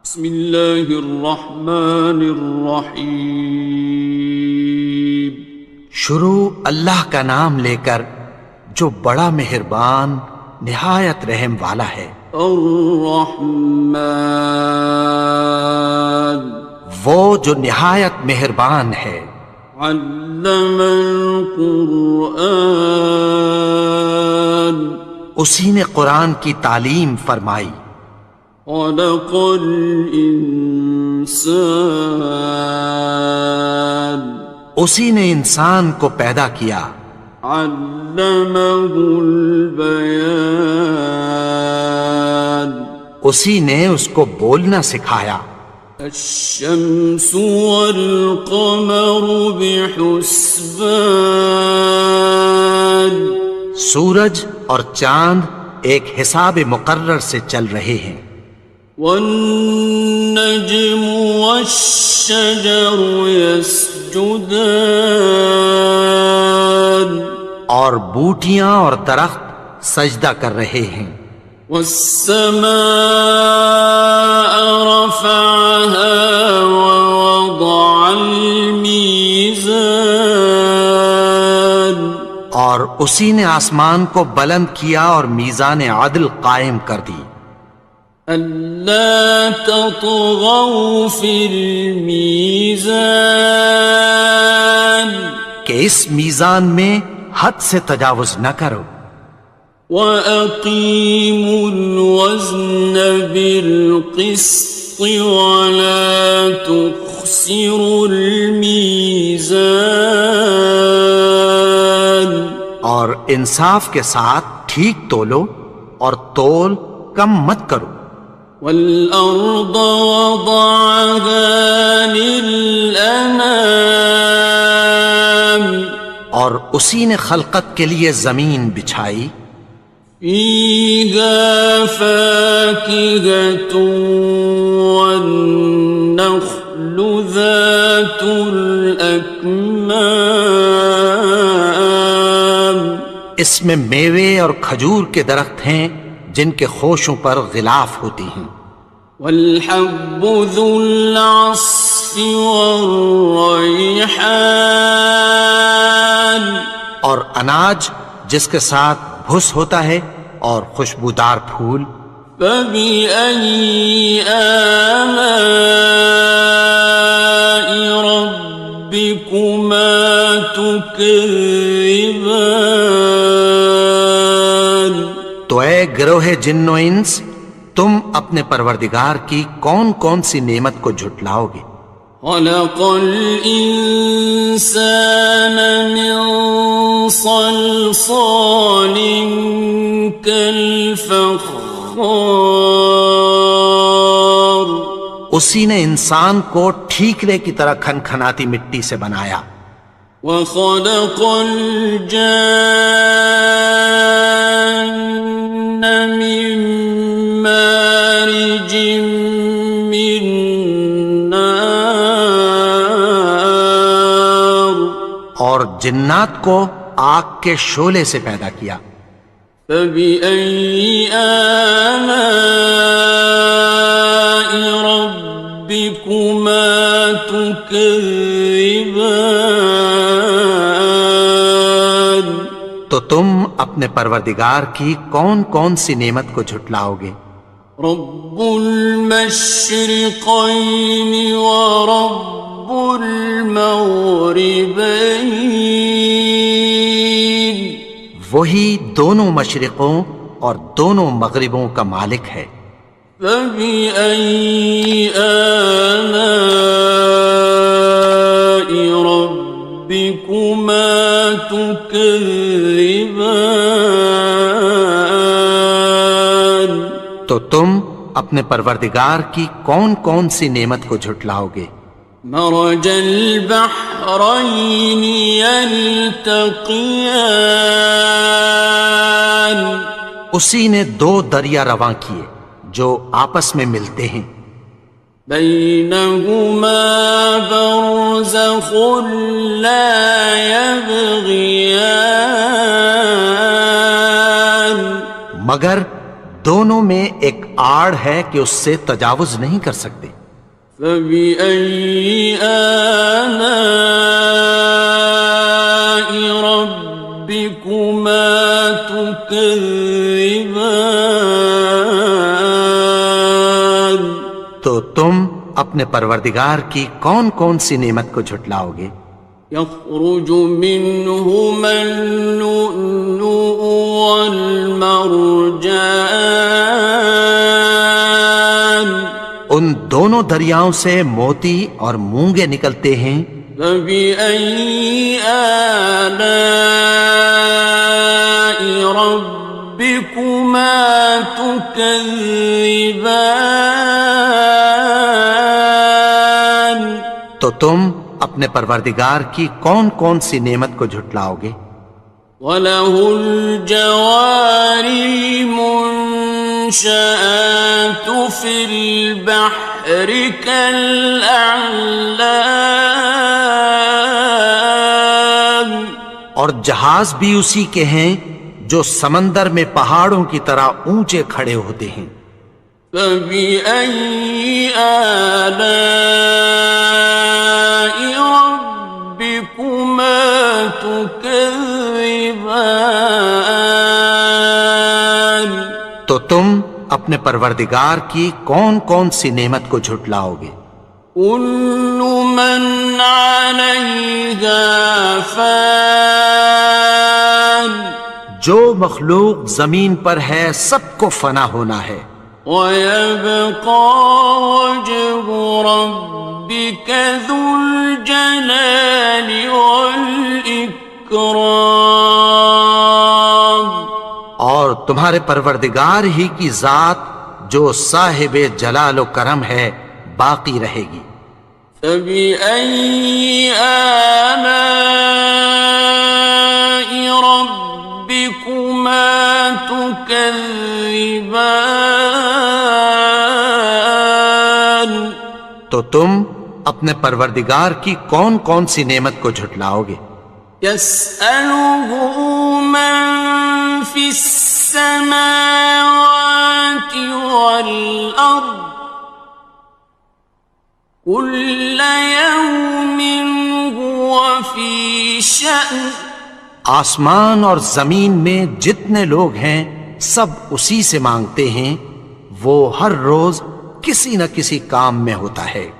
بسم اللہ الرحمن الرحیم۔ شروع اللہ کا نام لے کر جو بڑا مہربان نہایت رحم والا ہے۔ الرحمن، وہ جو نہایت مہربان ہے۔ علم القرآن، اسی نے قرآن کی تعلیم فرمائی۔ خلق الانسان، اسی نے انسان کو پیدا کیا۔ علمہ البیان، اسی نے اس کو بولنا سکھایا۔ الشمس والقمر بحسبان، سورج اور چاند ایک حساب مقرر سے چل رہے ہیں۔ والنجم والشجر يسجدان، اور بوٹیاں اور درخت سجدہ کر رہے ہیں۔ والسماء رفعها ووضع الميزان، اور اسی نے آسمان کو بلند کیا اور میزان عدل قائم کر دی۔ ألا تطغوا في الميزان، کہ اس میزان میں حد سے تجاوز نہ کرو۔ وَأَقِيمُوا الْوَزْنَ بِالْقِسْطِ وَلَا تُخْسِرُوا الْمِيزَانَ، اور انصاف کے ساتھ ٹھیک تولو اور تول کم مت کرو۔ وَالْأَرْضَ وَضَعَهَا لِلْأَنَامِ، اور اسی نے خلقت کے لیے زمین بچھائی۔ فِيهَا فَاكِهَةٌ وَالنَّخْلُ ذَاتُ الْأَكْمَامِ، اس میں میوے اور کھجور کے درخت ہیں جن کے خوشوں پر غلاف ہوتی ہیں۔ وَالْحَبُّ ذُو الْعَصْفِ وَالرَّيْحَانِ، اور اناج جس کے ساتھ بھس ہوتا ہے اور خوشبودار پھول۔ فَبِأَيِّ آلَاءِ رَبِّكُمَا تُكَذِّبَانِ، تو اے گروہ جن و انس، تم اپنے پروردگار کی کون کون سی نعمت کو جھٹلاؤ گے؟ خَلَقَ الْإِنسَانَ مِنْ صَلْصَالٍ كَالْفَخَّارِ، اسی نے انسان کو ٹھیکرے کی طرح کھنکھناتی مٹی سے بنایا۔ وَخَلَقَ الْجَانَّ مِن مَّارِجٍ مِّن نَّارٍ، اور جنات کو آگ کے شعلے سے پیدا کیا۔ فَبِأَيِّ آلَاءِ رَبِّكُمَا تُكَذِّبَانِ، تو تم اپنے پروردگار کی کون کون سی نعمت کو جھٹلاؤ گے؟ رب المشرقین ورب المغربین، وہی دونوں مشرقوں اور دونوں مغربوں کا مالک ہے۔ فَبِأَيِّ آلَاءِ رَبِّكُمَا تُكَذِّبَانِ، تو تم اپنے پروردگار کی کون کون سی نعمت کو جھٹلاؤ گے؟ مرج البحرین یلتقیان، اسی نے دو دریا رواں کیے جو آپس میں ملتے ہیں۔ بینہما برزخ لا یبغیان، مگر دونوں میں ایک آڑ ہے کہ اس سے تجاوز نہیں کر سکتے۔ فبأي آلاء ربكما تكذبان؟ تو تم اپنے پروردگار کی کون کون سی نعمت کو جھٹلاؤ گے؟ يخرج منهما اللؤلؤ والمرجان، ان دونوں دریاؤں سے موتی اور مونگے نکلتے ہیں۔ فبأي آلاء ربكما تكذبان؟ تو تم اپنے پروردگار کی کون کون سی نعمت کو جھٹلاؤ گے؟ وَلَهُ الْجَوَارِ الْمُنشَآتُ فِي الْبَحْرِ كَالْأَعْلَامِ، اور جہاز بھی اسی کے ہیں جو سمندر میں پہاڑوں کی طرح اونچے کھڑے ہوتے ہیں۔ فَبِأَيِّ آلَاءِ رَبِّكُمَا تُكَذِّبَانِ؟ تو تم اپنے پروردگار کی کون کون سی نعمت کو جھٹلاؤ گے؟ كُلُّ مَنْ عَلَيْهَا فَانٍ، جو مخلوق زمین پر ہے سب کو فنا ہونا ہے۔ وَيَبْقَى وَجْهُ رَبِّكَ ذُو الْجَلَالِ وَالْإِكْرَامِ، اور تمہارے پروردگار ہی کی ذات جو صاحب جلال و کرم ہے باقی رہے گی۔ فَبِأَيِّ آلَاءِ رَبِّكُمَا تُكَذِّبَانِ؟ تو تم اپنے پروردگار کی کون کون سی نعمت کو جھٹلاؤ گے؟ يَسْأَلُهُ مَن فِي السَّمَاوَاتِ وَالْأَرْضِ كُلَّ يَوْمٍ هُوَ فِي شَأْنٍ، آسمان اور زمین میں جتنے لوگ ہیں سب اسی سے مانگتے ہیں، وہ ہر روز کسی نہ کسی کام میں ہوتا ہے۔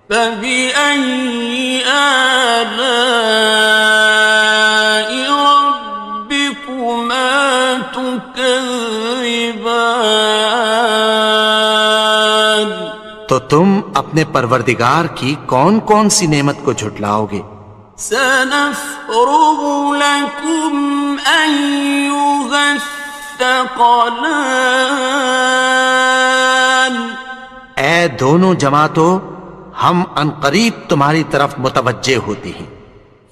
فَبِأَيِّ آلَاءِ رَبِّكُمَا تُكَذِّبَانِ؟ تو تم اپنے پروردگار کی کون کون سی نعمت کو جھٹلاؤ گے؟ سَنَفْرُغُ لَكُمْ أَيُّهَ الثَّقَلَانِ، اے دونوں جماعتوں ہم عنقریب تمہاری طرف متوجہ ہوتی ہیں۔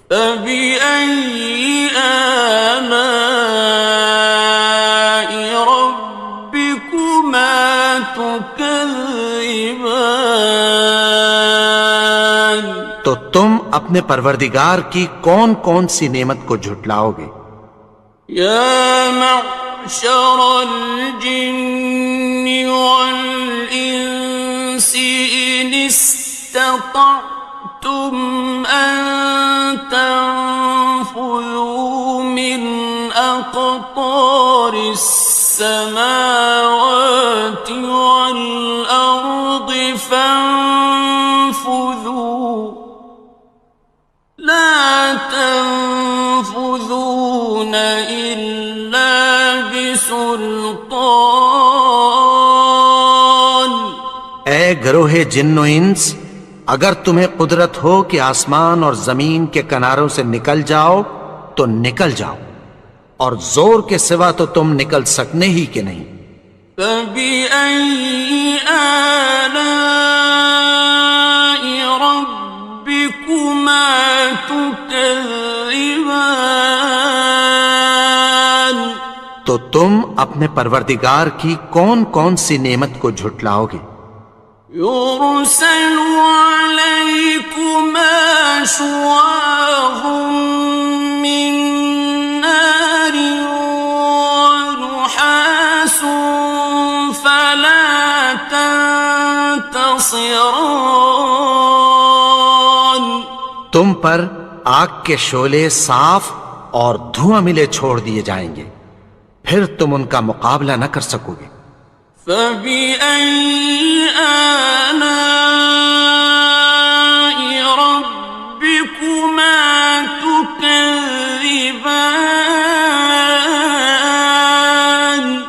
فَبِأَيِّ آلَاءِ رَبِّكُمَا تُكَذِّبَانِ؟ تو تم اپنے پروردگار کی کون کون سی نعمت کو جھٹلاؤ گے؟ يَا مَعْشَرَ الْجِنِّ وَالْإِنسِ إِنِ اسْتَطَعْتُمْ أَن تَنفُذُوا مِنْ أَقْطَارِ السَّمَاوَاتِ وَالْأَرْضِ فَانفُذُوا لَا تَنفُذُونَ إِلَّا بِسُلْطَانٍ۔ اے گروہ جن و انس، اگر تمہیں قدرت ہو کہ آسمان اور زمین کے کناروں سے نکل جاؤ تو نکل جاؤ، اور زور کے سوا تو تم نکل سکنے ہی کہ نہیں۔ فَبِأَيِّ آلَاءِ رَبِّكُمَا تُكَذِّبَانِ؟ تو تم اپنے پروردگار کی کون کون سی نعمت کو جھٹلاؤ گے؟ يُرْسَلُ عَلَيْكُمَا شُوَاظٌ مِّن نَّارٍ وَنُحَاسٌ ينتصران تم پر آگ کے شعلے صاف اور دھواں ملے چھوڑ دیے جائیں گے، پھر تم ان کا مقابلہ نہ کر سکو گے۔ فبأي آلاء ربكما تكذبان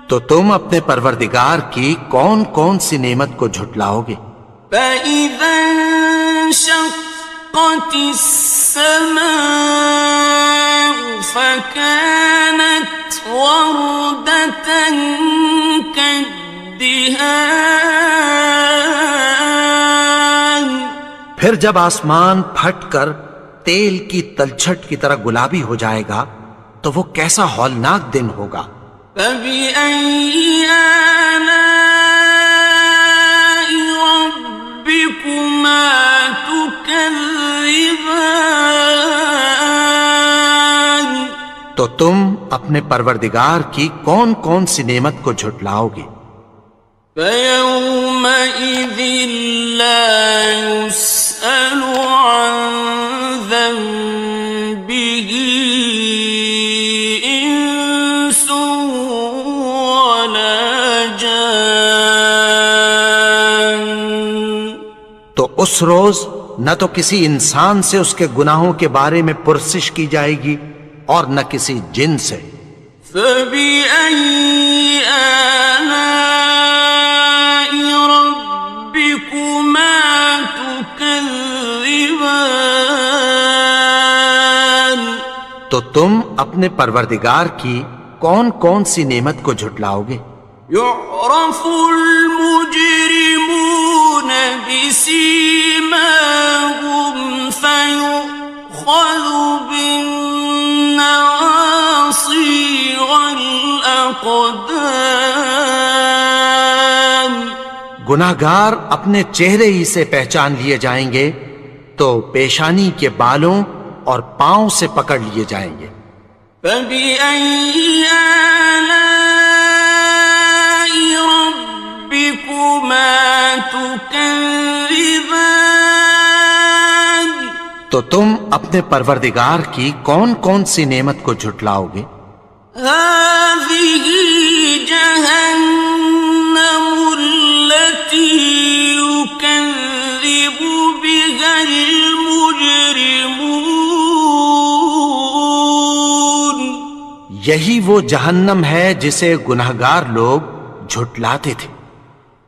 تو تم اپنے پروردگار کی کون کون سی نعمت کو جھٹلاؤ گے؟ فإذا انشقت السماء فكانت وردة كالدهان پھر جب آسمان پھٹ کر تیل کی تلچھٹ کی طرح گلابی ہو جائے گا تو وہ کیسا ہولناک دن ہوگا۔ فبأي آلاء ربكما تكذبان تو تم اپنے پروردگار کی کون کون سی نعمت کو جھٹلاؤ گے؟ فيومئذ لا يسأل عن ذنبه إنس ولا جان تو اس روز نہ تو کسی انسان سے اس کے گناہوں کے بارے میں پرسش کی جائے گی اور نہ کسی جن سے۔ فبأي آلاء ربكما تكذبان تو تم اپنے پروردگار کی کون کون سی نعمت کو جھٹلاؤ گے؟ يعرف المجرمون بسيماهم فيؤخذ بالنواصي والأقدام گناہگار اپنے چہرے ہی سے پہچان لیے جائیں گے تو پیشانی کے بالوں اور پاؤں سے پکڑ لیے جائیں گے۔ فبأي آلاء ربكما تكذبان تو تم اپنے پروردگار کی کون کون سی نعمت کو جھٹلاؤ گے؟ هذه جهنم التي يكذب بها المجرمون یہی وہ جہنم ہے جسے گناہگار لوگ جھٹلاتے تھے۔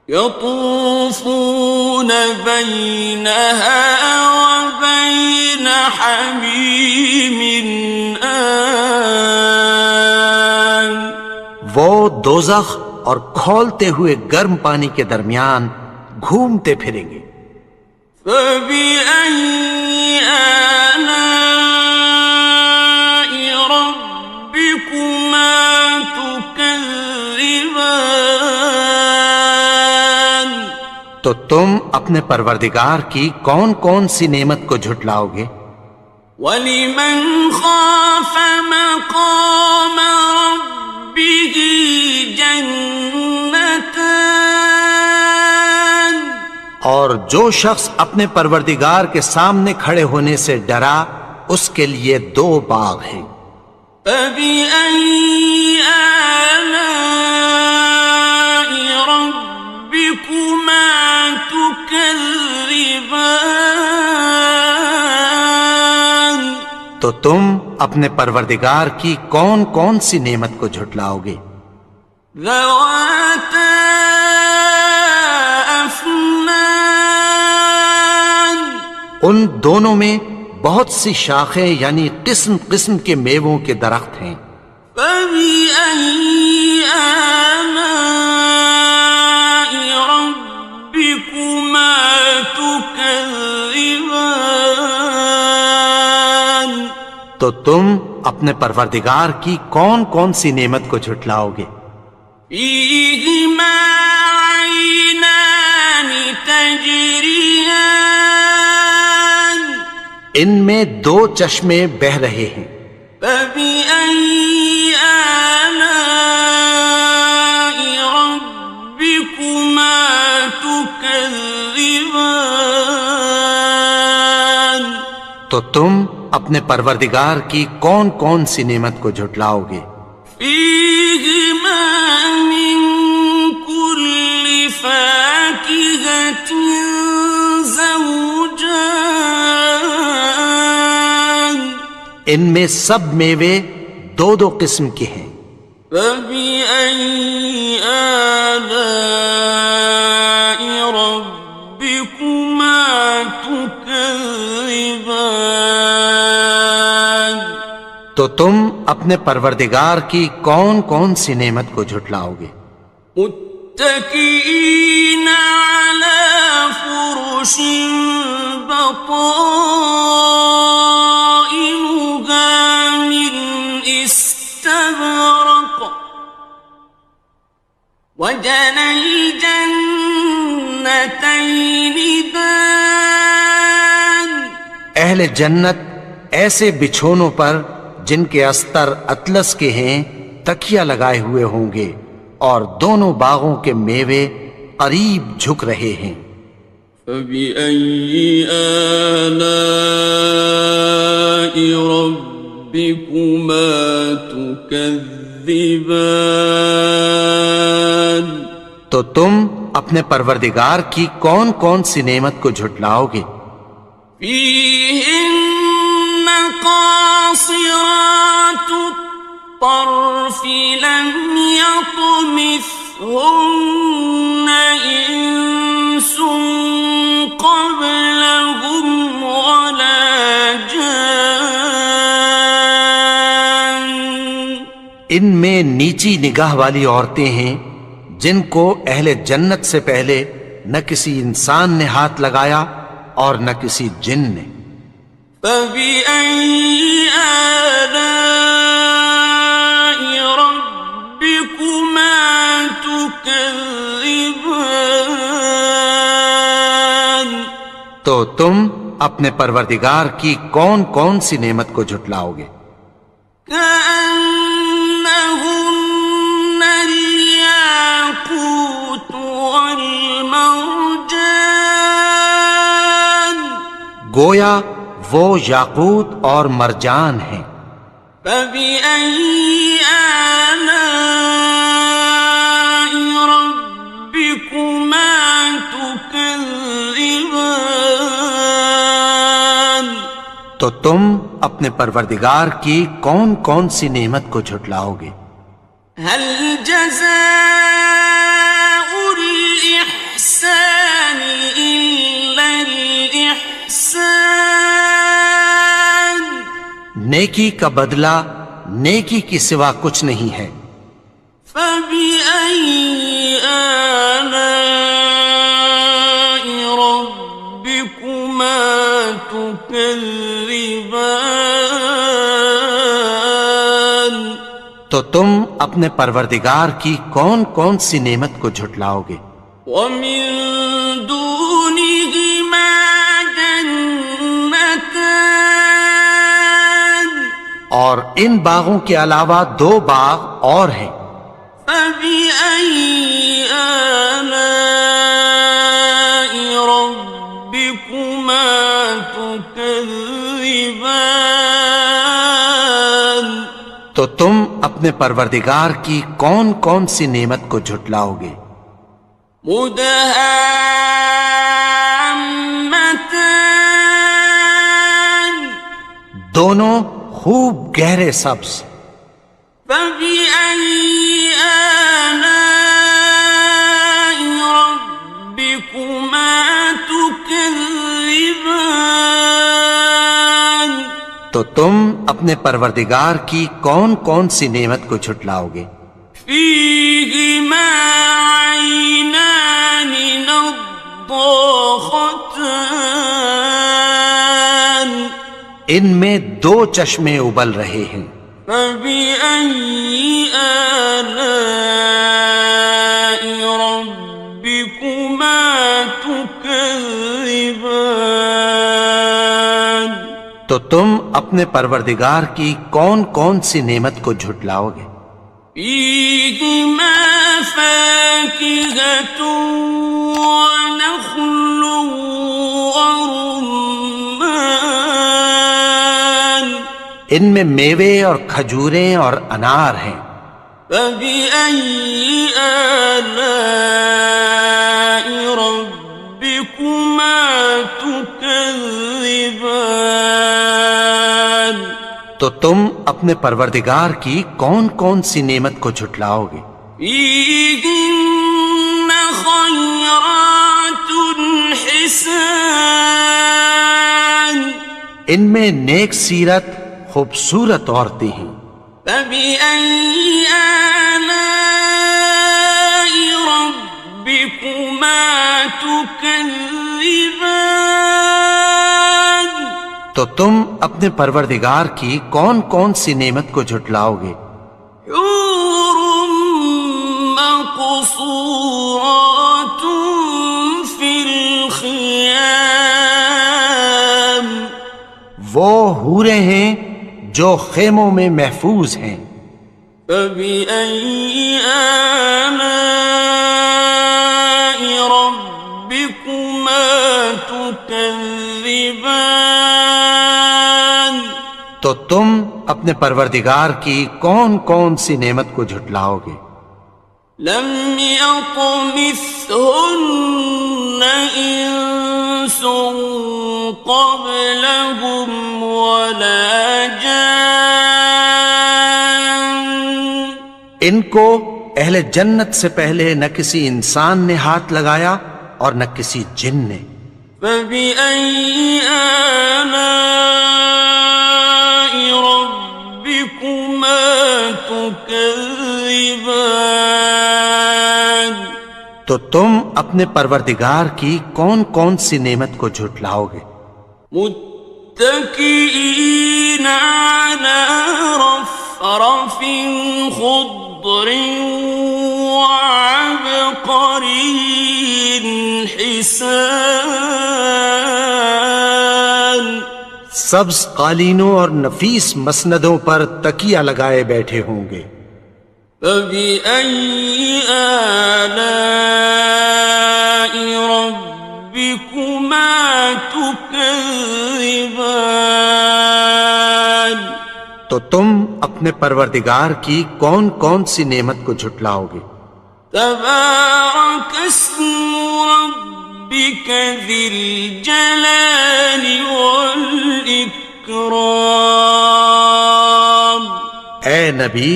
يطوفون بينها وبين حميم آن وہ دوزخ اور کھولتے ہوئے گرم پانی کے درمیان گھومتے پھریں گے۔ فبأي آلاء ربكما تكذبان تو تم اپنے پروردگار کی کون کون سی نعمت کو جھٹلاؤ گے؟ وَلِمَنْ خَافَ مَقَامَ رَبِّهِ جَنَّتَانِ اور جو شخص اپنے پروردگار کے سامنے کھڑے ہونے سے ڈرا اس کے لیے دو باغ ہیں۔ فَبِأَيِّ آلَاءِ رَبِّكُمَا تُكَذِّبَانِ تو تم اپنے پروردگار کی کون کون سی نعمت کو جھٹلاؤ گے؟ ذَوَاتَا أَفْنَانٍ ان دونوں میں بہت سی شاخیں یعنی قسم قسم کے میووں کے درخت ہیں۔ فَبِأَيِّ آلَاءِ رَبِّكُمَا تُكَذِّبَانِ تو تم اپنے پروردگار کی کون کون سی نعمت کو جھٹلاؤ گے؟ فِيهِمَا عَيْنَانِ تَجْرِيَانِ ان میں دو چشمے بہہ رہے ہیں۔ فَبِأَيِّ آلَاءِ رَبِّكُمَا تُكَذِّبَانِ تكذبان تو تم اپنے پروردگار کی کون کون سی نعمت کو جھٹلاؤ گے؟ فيهما من كل فاكهة زوجان ان میں سب میوے دو دو قسم کے ہیں۔ فبأي آلاء ربكما تكذبان تو تم اپنے پروردگار کی کون کون سی نعمت کو جھٹلاؤ گے؟ متكئين على فرش بطائنها من استبرق وجنى الجنتين دان اہل جنت ایسے بچھونوں پر جن کے استر اطلس کے ہیں تکیہ لگائے ہوئے ہوں گے، اور دونوں باغوں کے میوے قریب جھک رہے ہیں۔ فبأي آلاء ربكما تكذبان تو تم اپنے پروردگار کی کون کون سی نعمت کو جھٹلاؤ گے؟ فيهن قاصرات الطرف لم يطمثهن إنس قبلهم ولا جان ان میں نیچی نگاہ والی عورتیں ہیں جن کو اہل جنت سے پہلے نہ کسی انسان نے ہاتھ لگایا اور نہ کسی جن نے۔ فبأي آلاء ربكما تكذبان تو تم اپنے پروردگار کی کون کون سی نعمت کو جھٹلاؤ گے؟ كأنهن الياقوت والمرجان گویا وہ یاقوت اور مرجان ہیں۔ فبأي آلاء ربكما تكذبان تو تم اپنے پروردگار کی کون کون سی نعمت کو جھٹلاؤ گے؟ هل جزاء الإحسان إلا الإحسان نیکی کا بدلہ نیکی کی سوا کچھ نہیں ہے۔ فبأي آلاء ربكما تكذبان تو تم اپنے پروردگار کی کون کون سی نعمت کو جھٹلاؤ گے؟ ومن دونهما جنتان اور ان باغوں کے علاوہ دو باغ اور ہیں۔ فبأي آلاء ربكما تكذبان تو تم اپنے پروردگار کی کون کون سی نعمت کو جھٹلاؤ گے؟ مدهامتان دونوں خوب گہرے سبز۔ فبأي آلاء ربكما تكذبان تو تم اپنے پروردگار کی کون کون سی نعمت کو جھٹلاؤ گے؟ فيهما عينان نضاختان ان میں دو چشمے ابل رہے ہیں۔ فبأي آلاء ربكما تكذبان تو تم اپنے پروردگار کی کون کون سی نعمت کو جھٹلاؤ گے؟ فيهما فاكهة ونخل ورمان ان میں میوے اور کھجوریں اور انار ہیں. فبأي آلاء ربكما تكذبان تو تم اپنے پروردگار کی کون کون سی نعمت کو جھٹلاؤ گے؟ فيهن خيرات حسان ان میں نیک سیرت خوبصورت عورتیں ہیں. فبأي آلاء ربكما تكذبان تو تم اپنے پروردگار کی کون کون سی نعمت کو جھٹلاؤ گے؟ حور مقصورات في الخيام وہ حوریں ہیں جو خیموں میں محفوظ ہیں. فبأي آلاء ربكما تكذبان تو تم اپنے پروردگار کی کون کون سی نعمت کو جھٹلاؤ گے؟ لم يطمثهن إنس قبلهم ولا جان ان کو اہل جنت سے پہلے نہ کسی انسان نے ہاتھ لگایا اور نہ کسی جن نے. فبأي آلاء ربكما تكذبان تو تم اپنے پروردگار کی کون کون سی نعمت کو جھٹلاؤ گے؟ متكئين على رفرف خضر وعبقري حسان سبز قالینوں اور نفیس مسندوں پر تکیہ لگائے بیٹھے ہوں گے. فبأي آلاء ربكما تكذبان تو تم اپنے پروردگار کی کون کون سی نعمت کو جھٹلاؤ گے؟ تبارك اسم ربك ذي الجلال والإكرام اے نبی،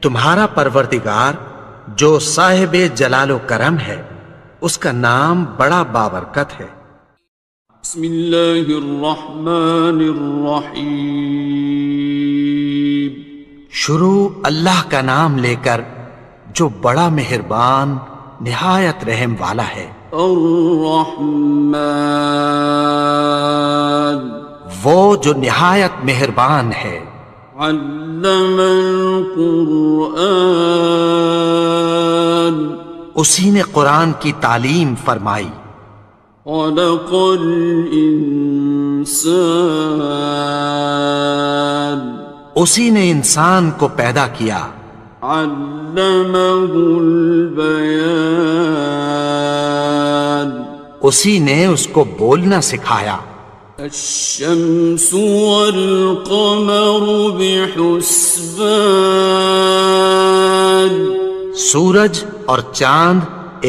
تمہارا پروردگار جو صاحب جلال و کرم ہے اس کا نام بڑا بابرکت ہے. بسم اللہ الرحمن الرحیم شروع اللہ کا نام لے کر جو بڑا مہربان نہایت رحم والا ہے. الرحمن وہ جو نہایت مہربان ہے. علم القرآن اسی نے قرآن کی تعلیم فرمائی. خلق الانسان اسی نے انسان کو پیدا کیا. علمہ البیان اسی نے اس کو بولنا سکھایا. الشمس والقمر بحسبان سورج اور چاند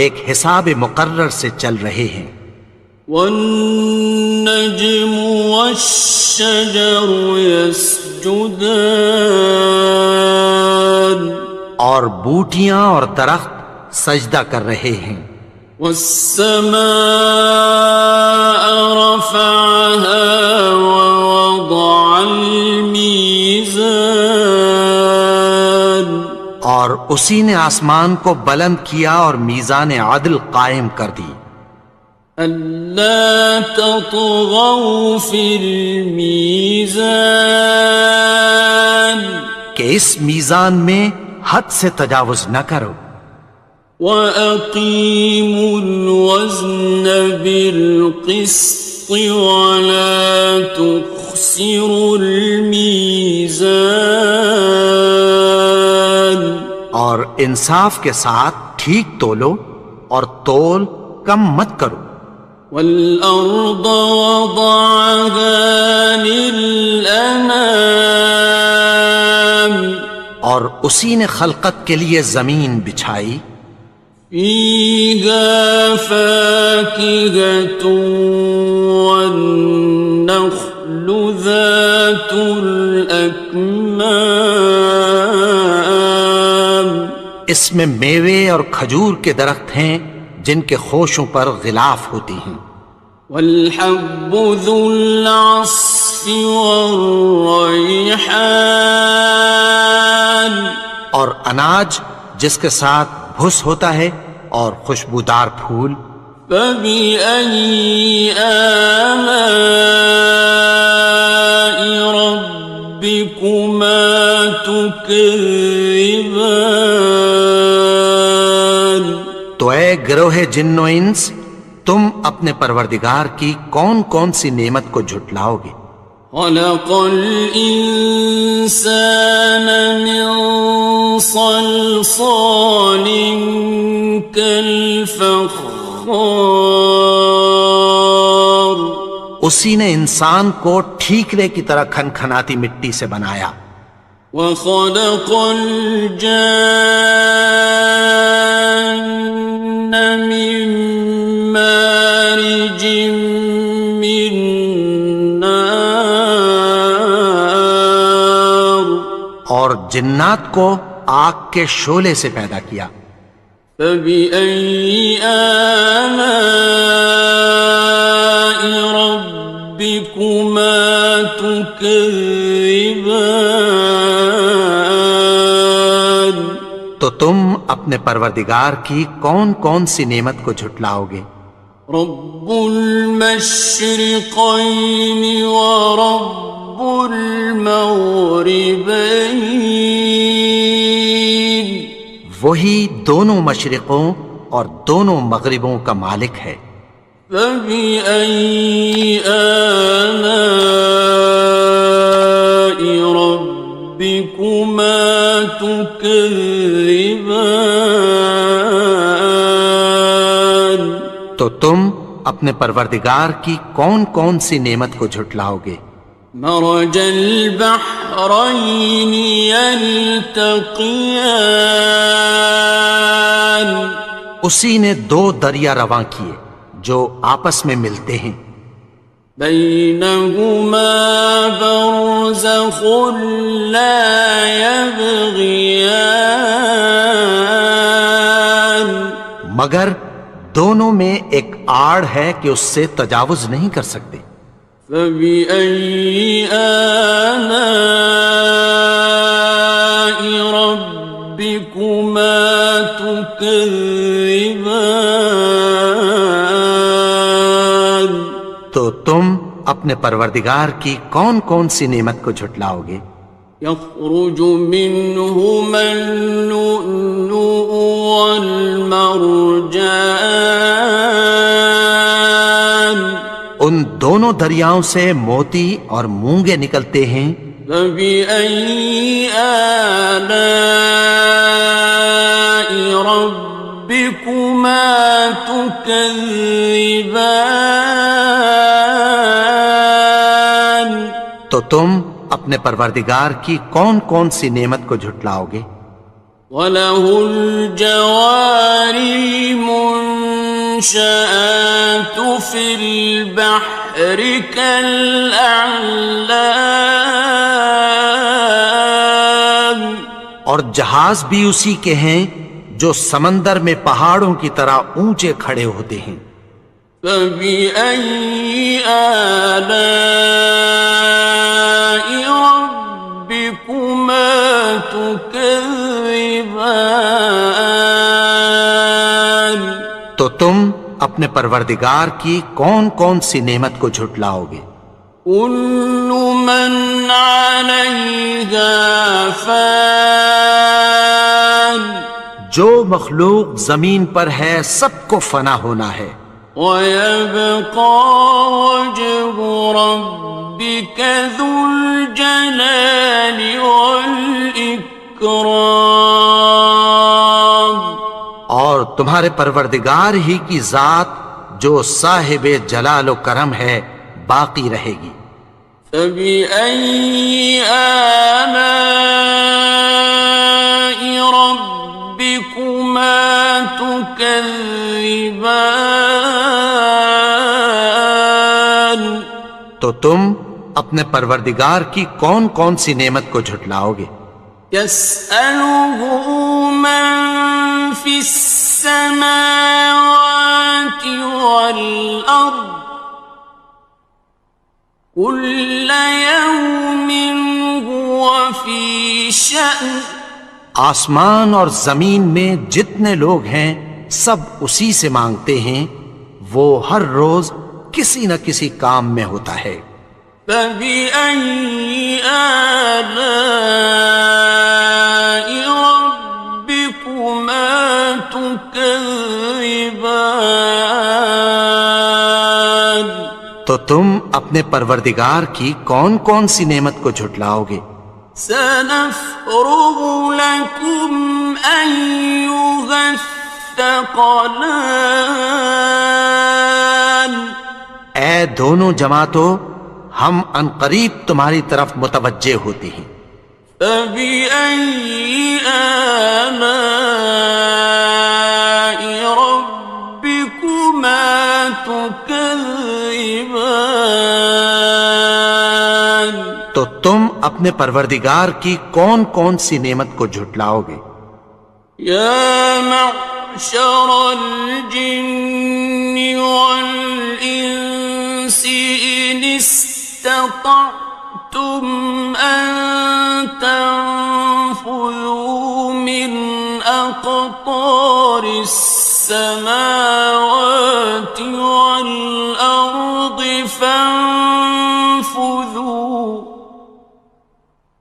ایک حساب مقرر سے چل رہے ہیں. والنجم والشجر يسجدان اور بوٹیاں اور درخت سجدہ کر رہے ہیں. والسماء رفعها ووضع الميزان اور اسی نے آسمان کو بلند کیا اور میزان عدل قائم کر دی. ألا تطغوا في الميزان کہ اس میزان میں حد سے تجاوز نہ کرو. وَأَقِيمُوا الْوَزْنَ بِالْقِسْطِ وَلَا تُخْسِرُوا الْمِيزَانَ اور انصاف کے ساتھ ٹھیک تولو اور تول کم مت کرو. والأرض وضعها للأنام اور اسی نے خلقت کے لیے زمین بچھائی. فيها فاكهة والنخل ذات الأكمام اس میں میوے اور کھجور کے درخت ہیں جن کے خوشوں پر غلاف ہوتی ہیں. والحب ذو العصف والريحان اور اناج جس کے ساتھ بھس ہوتا ہے اور خوشبودار پھول. فبأي آلاء ربكما تكذبان تو اے گروہ جن و انس، تم اپنے پروردگار کی کون کون سی نعمت کو جھٹلاؤ گے؟ خلق الإنسان من صلصال كالفخار اسی نے انسان کو ٹھیکرے کی طرح کھنکھناتی مٹی سے بنایا. وخلق الجان من مارج من نار اور جنات کو آگ کے شعلے سے پیدا کیا. فبأي آلاء ربكما تكذبان تو تم اپنے پروردگار کی کون کون سی نعمت کو جھٹلاؤ گے؟ رب المشرقين ورب المغربين وہی دونوں مشرقوں اور دونوں مغربوں کا مالک ہے. فبأي آلاء ربكما تكذبان تو تم اپنے پروردگار کی کون کون سی نعمت کو جھٹلاؤ گے؟ مرج البحرين يلتقيان اسی نے دو دریا رواں کیے جو آپس میں ملتے ہیں. بينهما برزخ لا يبغيان مگر دونوں میں ایک آڑ ہے کہ اس سے تجاوز نہیں کر سکتے. فبأي آلاء ربكما تكذبان تو تم اپنے پروردگار کی کون کون سی نعمت کو جھٹلاؤ گے؟ يخرج منهما اللؤلؤ والمرجان ان دونوں دریاؤں سے موتی اور مونگے نکلتے ہیں. فبأي آلاء ربكما تكذبان تو تم اپنے پروردگار کی کون کون سی نعمت کو جھٹلاؤ گے؟ وَلَهُ الْجَوَارِ الْمُنشَآتُ فِي الْبَحْرِ كَالْأَعْلَامِ اور جہاز بھی اسی کے ہیں جو سمندر میں پہاڑوں کی طرح اونچے کھڑے ہوتے ہیں. فَبِأَيِّ آلَاءِ رَبِّكُمَا تُكَذِّبَانِ تو تم اپنے پروردگار کی کون کون سی نعمت کو جھٹلاؤ گے؟ كُلُّ مَنْ عَلَيْهَا فَانٍ جو مخلوق زمین پر ہے سب کو فنا ہونا ہے. وَيَبْقَى وَجْهُ رَبِّكَ ذُو الْجَلَالِ وَالْإِكْرَامِ تمہارے پروردگار ہی کی ذات جو صاحب جلال و کرم ہے باقی رہے گی۔ فَبِأَيِّ آلَاءِ رَبِّكُمَا تُكَذِّبَانِ؟ تو تم اپنے پروردگار کی کون کون سی نعمت کو جھٹلاؤ گے؟ يَسْأَلُهُ مَن فِي السَّمَاوَاتِ وَالْأَرْضِ كُلَّ يَوْمٍ هُوَ فِي شَأْنٍ۔ آسمان اور زمین میں جتنے لوگ ہیں سب اسی سے مانگتے ہیں، وہ ہر روز کسی نہ کسی کام میں ہوتا ہے۔ فَبِأَيِّ آلَاءِ رَبِّكُمَا تُكَذِّبَانِ؟ تو تم اپنے پروردگار کی کون کون سی نعمت کو جھٹلاؤ گے؟ سَنَفْرُغُ لَكُمْ أَيُّهَ الثَّقَلَانِ۔ اے دونوں جماعتوں، ہم عنقریب تمہاری طرف متوجہ ہوتے ہیں۔ فَبِأَيِّ آلَاءِ رَبِّكُمَا تُكَذِّبَانِ؟ تو تم اپنے پروردگار کی کون کون سی نعمت کو جھٹلاؤ گے؟ يَا مَعْشَرَ الْجِنِّ وَالْإِنسِ إِنِ اسْتَطَعْتُمْ أَن تَنفُذُوا مِنْ أَقْطَارِ السَّمَاوَاتِ وَالْأَرْضِ فَانفُذُوا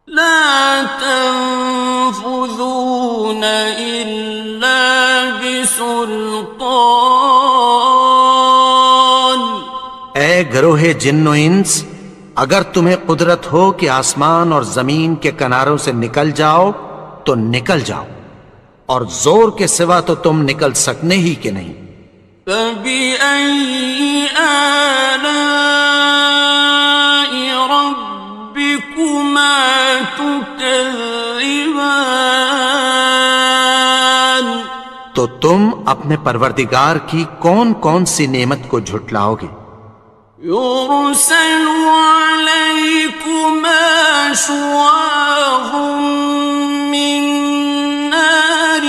لَا تَنفُذُونَ إِلَّا بِسُلْطَانٍ۔ اے گروہ جن و انس، اگر تمہیں قدرت ہو کہ آسمان اور زمین کے کناروں سے نکل جاؤ تو نکل جاؤ، اور زور کے سوا تو تم نکل سکنے ہی کہ نہیں۔ فَبِأَيِّ آلَاءِ رَبِّكُمَا تُكَذِّبَانِ؟ تو تم اپنے پروردگار کی کون کون سی نعمت کو جھٹلاؤ گے؟ يُرْسَلُ عَلَيْكُمَا شُوَاظٌ مِّن نَّارٍ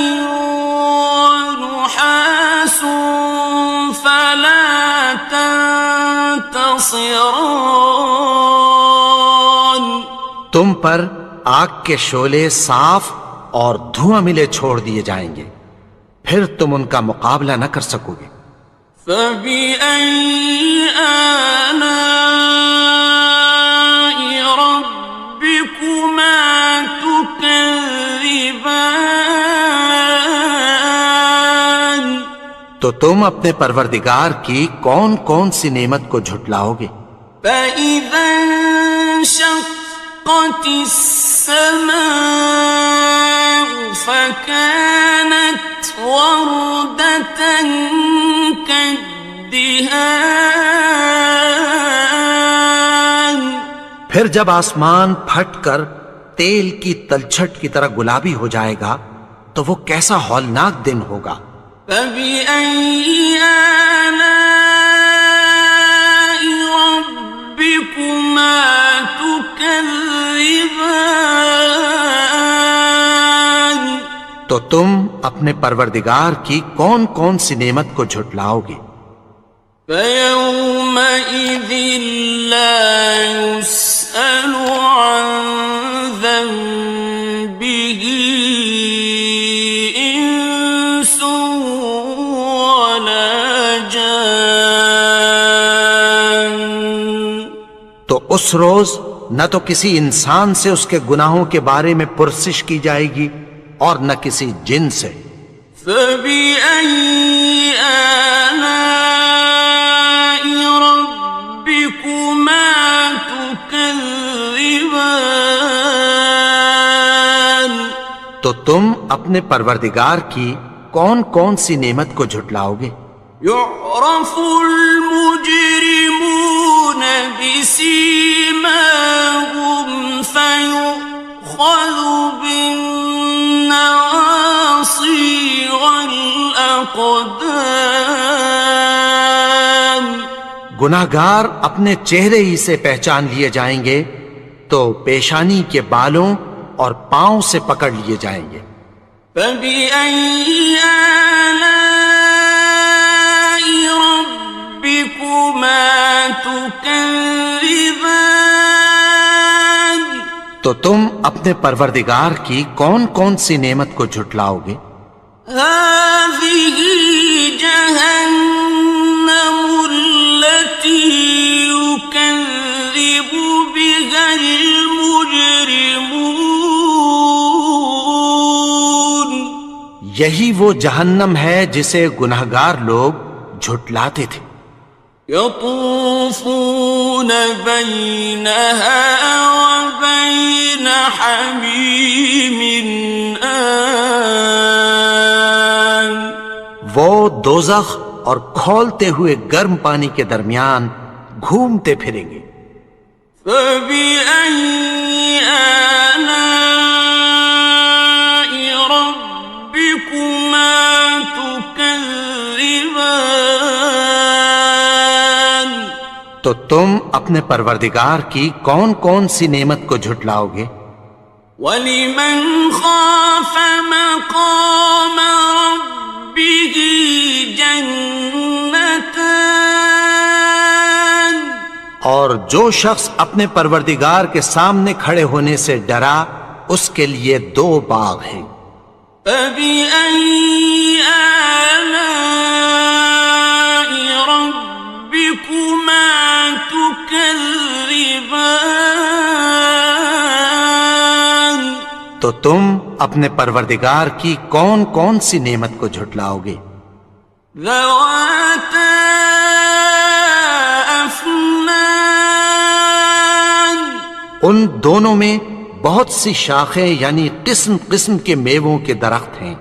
وَنُحَاسٌ فَلَا تَنتَصِرَانِ۔ تم پر آگ کے شعلے صاف اور دھواں ملے چھوڑ دیے جائیں گے، پھر تم ان کا مقابلہ نہ کر سکو گے۔ فَبِأَيِّ آلَاءِ رَبِّكُمَا تُكَذِّبَانِ؟ تو تم اپنے پروردگار کی کون کون سی نعمت کو جھٹلاؤ گے؟ فَإِذَا انشَقَّتِ السَّمَاءُ فَكَانَتْ وَرْدَةً كَالدِّهَانِ۔ پھر جب آسمان پھٹ کر تیل کی تلچھٹ کی طرح گلابی ہو جائے گا تو وہ کیسا ہولناک دن ہوگا۔ فَبِأَيِّ آلَاءِ رَبِّكُمَا تُكَذِّبَانِ؟ تو تم اپنے پروردگار کی کون کون سی نعمت کو جھٹلاؤ گے؟ فَيَوْمَئِذٍ لَا يُسْأَلُ عَن ذَنبِهِ إِنسٌ وَلَا جَانٌّ۔ تو اس روز نہ تو کسی انسان سے اس کے گناہوں کے بارے میں پرسش کی جائے گی اور نہ کسی جن سے۔ فَبِأَيِّ آلَاءِ رَبِّكُمَا تُكَذِّبَانِ؟ تو تم اپنے پروردگار کی کون کون سی نعمت کو جھٹلاؤ گے؟ يعرف المجرمون بسيماهم فيؤخذ بالنواصي والأقدام. گناہگار اپنے چہرے ہی سے پہچان لیے جائیں گے تو پیشانی کے بالوں اور پاؤں سے پکڑ لیے جائیں گے. فَبِأَيِّ آلَاءِ رَبِّكُمَا تُكَذِّبَانِ. تو تم اپنے پروردگار کی کون کون سی نعمت کو جھٹلاؤ گے؟ هَٰذِهِ جَهَنَّمُ الَّتِي يُكَذِّبُ بِهَا الْمُجْرِمُونَ. یہی وہ جہنم ہے جسے گناہگار لوگ جھٹلاتے تھے. يطوفون بينها وبين حميم آن. وہ دوزخ اور کھولتے ہوئے گرم پانی کے درمیان گھومتے پھریں گے. فبأي آلاء ربكما تكذبان. تو تم اپنے پروردگار کی کون کون سی نعمت کو جھٹلاؤ گے؟ وَلِمَنْ خَافَ مَقَامَ رَبِّهِ جَنَّتَانِ. اور جو شخص اپنے پروردگار کے سامنے کھڑے ہونے سے ڈرا اس کے لیے 2 باغ ہیں. فَبِأَيِّ آلَاءِ رَبِّكُمَا تُكَذِّبَانِ. تو تم اپنے پروردگار کی کون کون سی نعمت کو جھٹلاؤ گے؟ ذَوَاتَا أَفْنَانٍ. ان دونوں میں بہت سی شاخیں یعنی قسم قسم کے میووں کے درخت ہیں.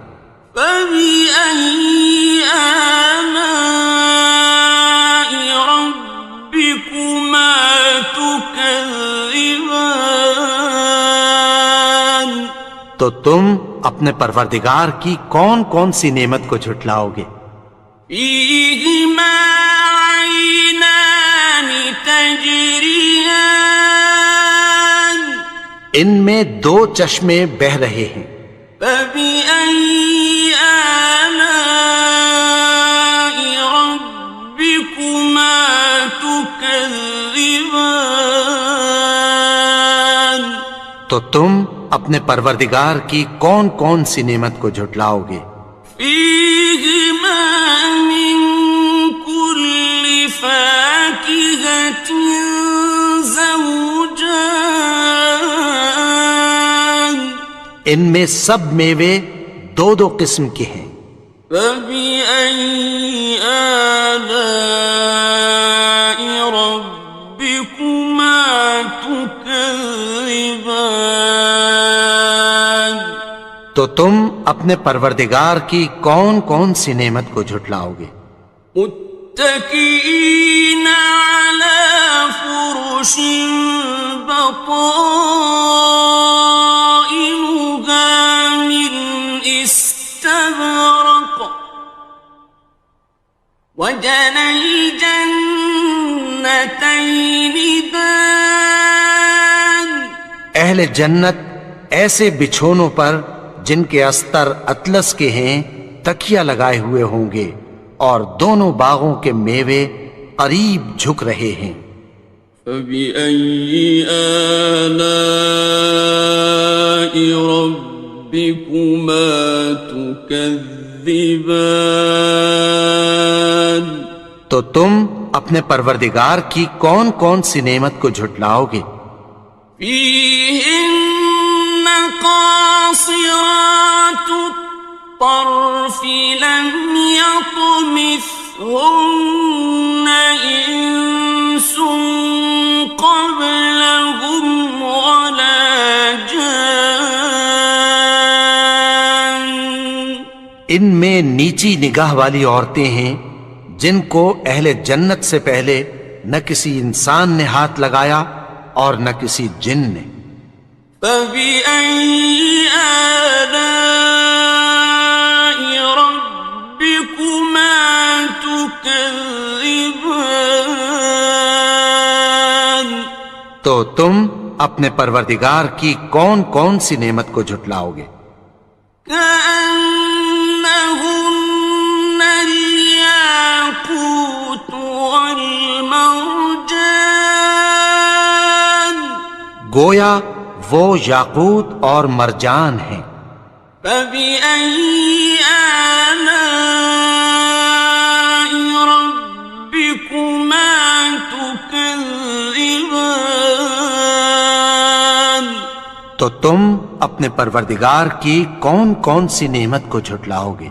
فَبِأَيِّ آلَاءِ رَبِّكُمَا تُكَذِّبَانِ. تو تم اپنے پروردگار کی کون کون سی نعمت کو جھٹلاؤ گے؟ فِيهِمَا عَيْنَانِ تَجْرِيَانِ. ان میں 2 چشمے بہہ رہے ہیں. فَبِأَيِّ آلَاءِ رَبِّكُمَا تُكَذِّبَانِ. تو تم اپنے پروردگار کی کون کون سی نعمت کو جھٹلاؤ گے؟ فِيهِمَا مِن كُلِّ فَاكِهَةٍ زَوْجَانِ. ان میں سب میوے 2 قسم کے ہیں. فَبِأَيِّ آلَاءِ رَبِّكُمَا تُكَذِّبَانِ. تو تم اپنے پروردگار کی کون کون سی نعمت کو جھٹلاؤ گے؟ متكئين على فرش بطائنها من استبرق وجنى الجنتين دان. اہل جنت ایسے بچھونوں پر جن کے استر اطلس کے ہیں تکیہ لگائے ہوئے ہوں گے اور دونوں باغوں کے میوے قریب جھک رہے ہیں. فَبِأَيِّ آلَاءِ رَبِّكُمَا تُكَذِّبَانِ. تو تم اپنے پروردگار کی کون کون سی نعمت کو جھٹلاؤ گے؟ فِيهِنَّ قَاصِرَاتُ الطَّرْفِ لَمْ يَطْمِثْهُنَّ إِنسٌ قَبْلَهُمْ وَلَا جَانٌّ. ان میں نیچی نگاہ والی عورتیں ہیں جن کو اہل جنت سے پہلے نہ کسی انسان نے ہاتھ لگایا اور نہ کسی جن نے۔ فَبِأَيِّ آلَاءِ رَبِّكُمَا تُكَذِّبَانِ؟ تو تم اپنے پروردگار کی کون کون سی نعمت کو جھٹلاؤ گے؟ كأنهن الياقوت والمرجان، گویا وہ یاقوت اور مرجان ہیں۔ فبأي آلاء ربكما تكذبان؟ تو تم اپنے پروردگار کی کون کون سی نعمت کو جھٹلاؤ گے؟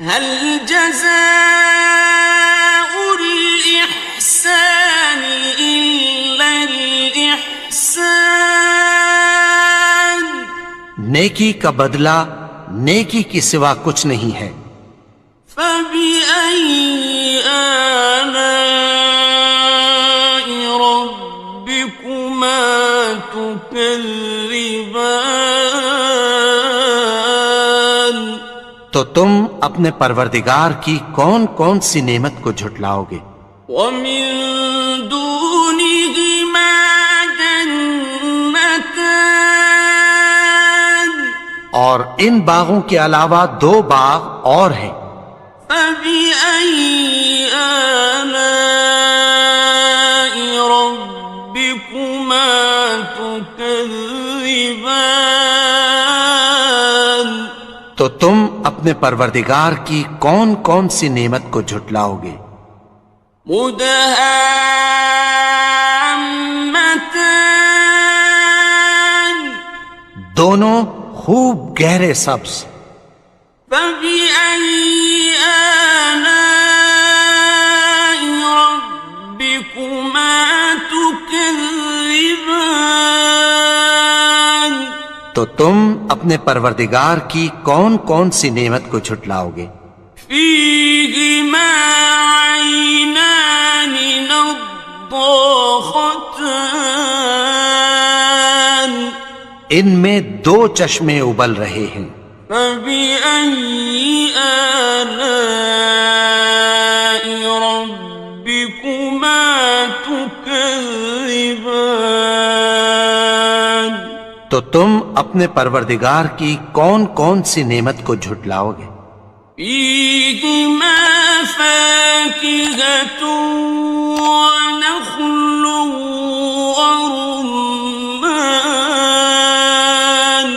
هل جزاء الإحسان إلا الإحسان؟ نیکی کا بدلہ نیکی کی سوا کچھ نہیں ہے۔ فبأي آلاء ربكما تكذبان؟ تو تم اپنے پروردگار کی کون کون سی نعمت کو جھٹلاؤ گے؟ ومن دونهما جنتان، اور ان باغوں کے علاوہ دو باغ اور ہیں۔ فبأي آلاء ربكما تكذبان؟ تو تم اپنے پروردگار کی کون کون سی نعمت کو جھٹلاؤ گے؟ مدہامتان، دونوں خوب گہرے سبز۔ فبأي آلاء ربكما تكذبان؟ تو تم اپنے پروردگار کی کون کون سی نعمت کو جھٹلاؤ گے؟ فيهما عينان نضاختان، ان میں دو چشمے ابل رہے ہیں۔ فبأي آلاء ربكما تكذبان؟ تو تم اپنے پروردگار کی کون کون سی نعمت کو جھٹلاؤ گے؟ فيهما فاكهة ونخل ورمان،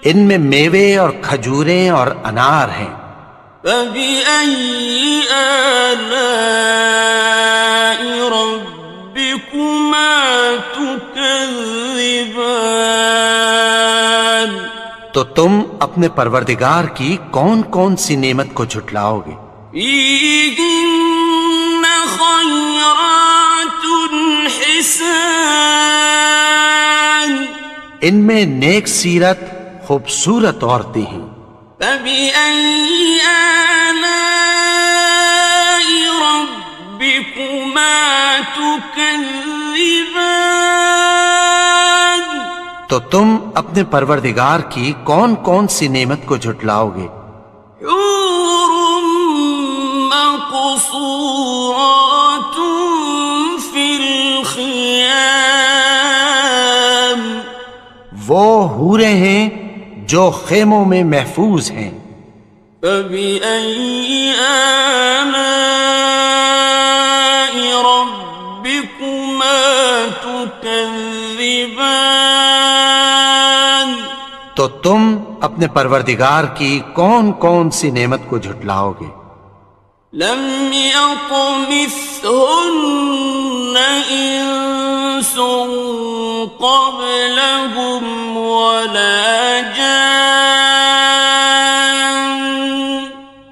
ان میں میوے اور کھجوریں اور انار ہیں۔ فبأي آلاء ربكما تكذبان؟ تو تم اپنے پروردگار کی کون کون سی نعمت کو جھٹلاؤ گے؟ فيهن خيرات حسان، ان میں نیک سیرت خوبصورت عورتیں ہیں۔ فبأي آلاء ربكما تكذبان؟ تو تم اپنے پروردگار کی کون کون سی نعمت کو جھٹلاؤ گے؟ حور مقصورات في الخيام، وہ حوریں ہیں جو خیموں میں محفوظ ہیں۔ فبأي آلاء ربكما تكذبان؟ تو تم اپنے پروردگار کی کون کون سی نعمت کو جھٹلاؤ گے؟ لم يطمثهن إنس قبلهم ولا جان،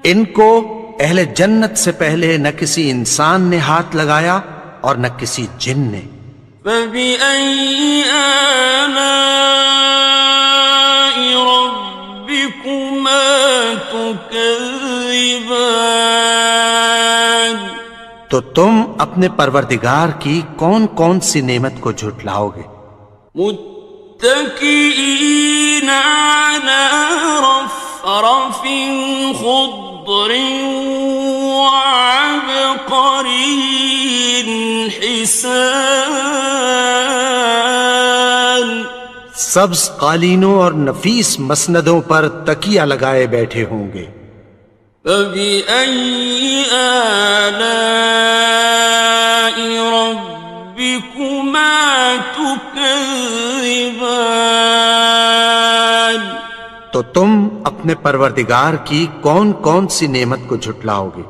ان کو اہل جنت سے پہلے نہ کسی انسان نے ہاتھ لگایا اور نہ کسی جن نے۔ فبأي آلاء ربكما تكذبان تو تم اپنے پروردگار کی کون کون سی نعمت کو جھٹلاؤ گے؟ متكئين على رفرف خضر وعبقري حسان سبز قالینوں اور نفیس مسندوں پر تکیہ لگائے بیٹھے ہوں گے۔ فبأي آلاء ربكما تكذبان تو تم اپنے پروردگار کی کون کون سی نعمت کو جھٹلاؤ گے؟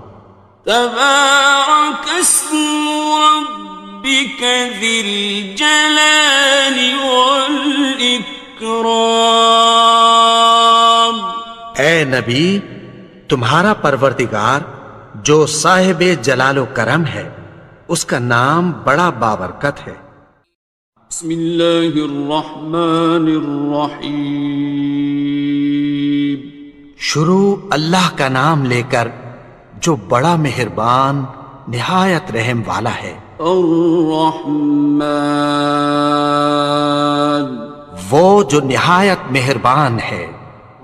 تبارك اسم ربك ذي الجلال والإكرام اے نبی، تمہارا پروردگار جو صاحب جلال و کرم ہے، اس کا نام بڑا بابرکت ہے۔ بسم اللہ الرحمن الرحیم شروع اللہ کا نام لے کر جو بڑا مہربان نہایت رحم والا ہے۔ الرحمن وہ جو نہایت مہربان ہے۔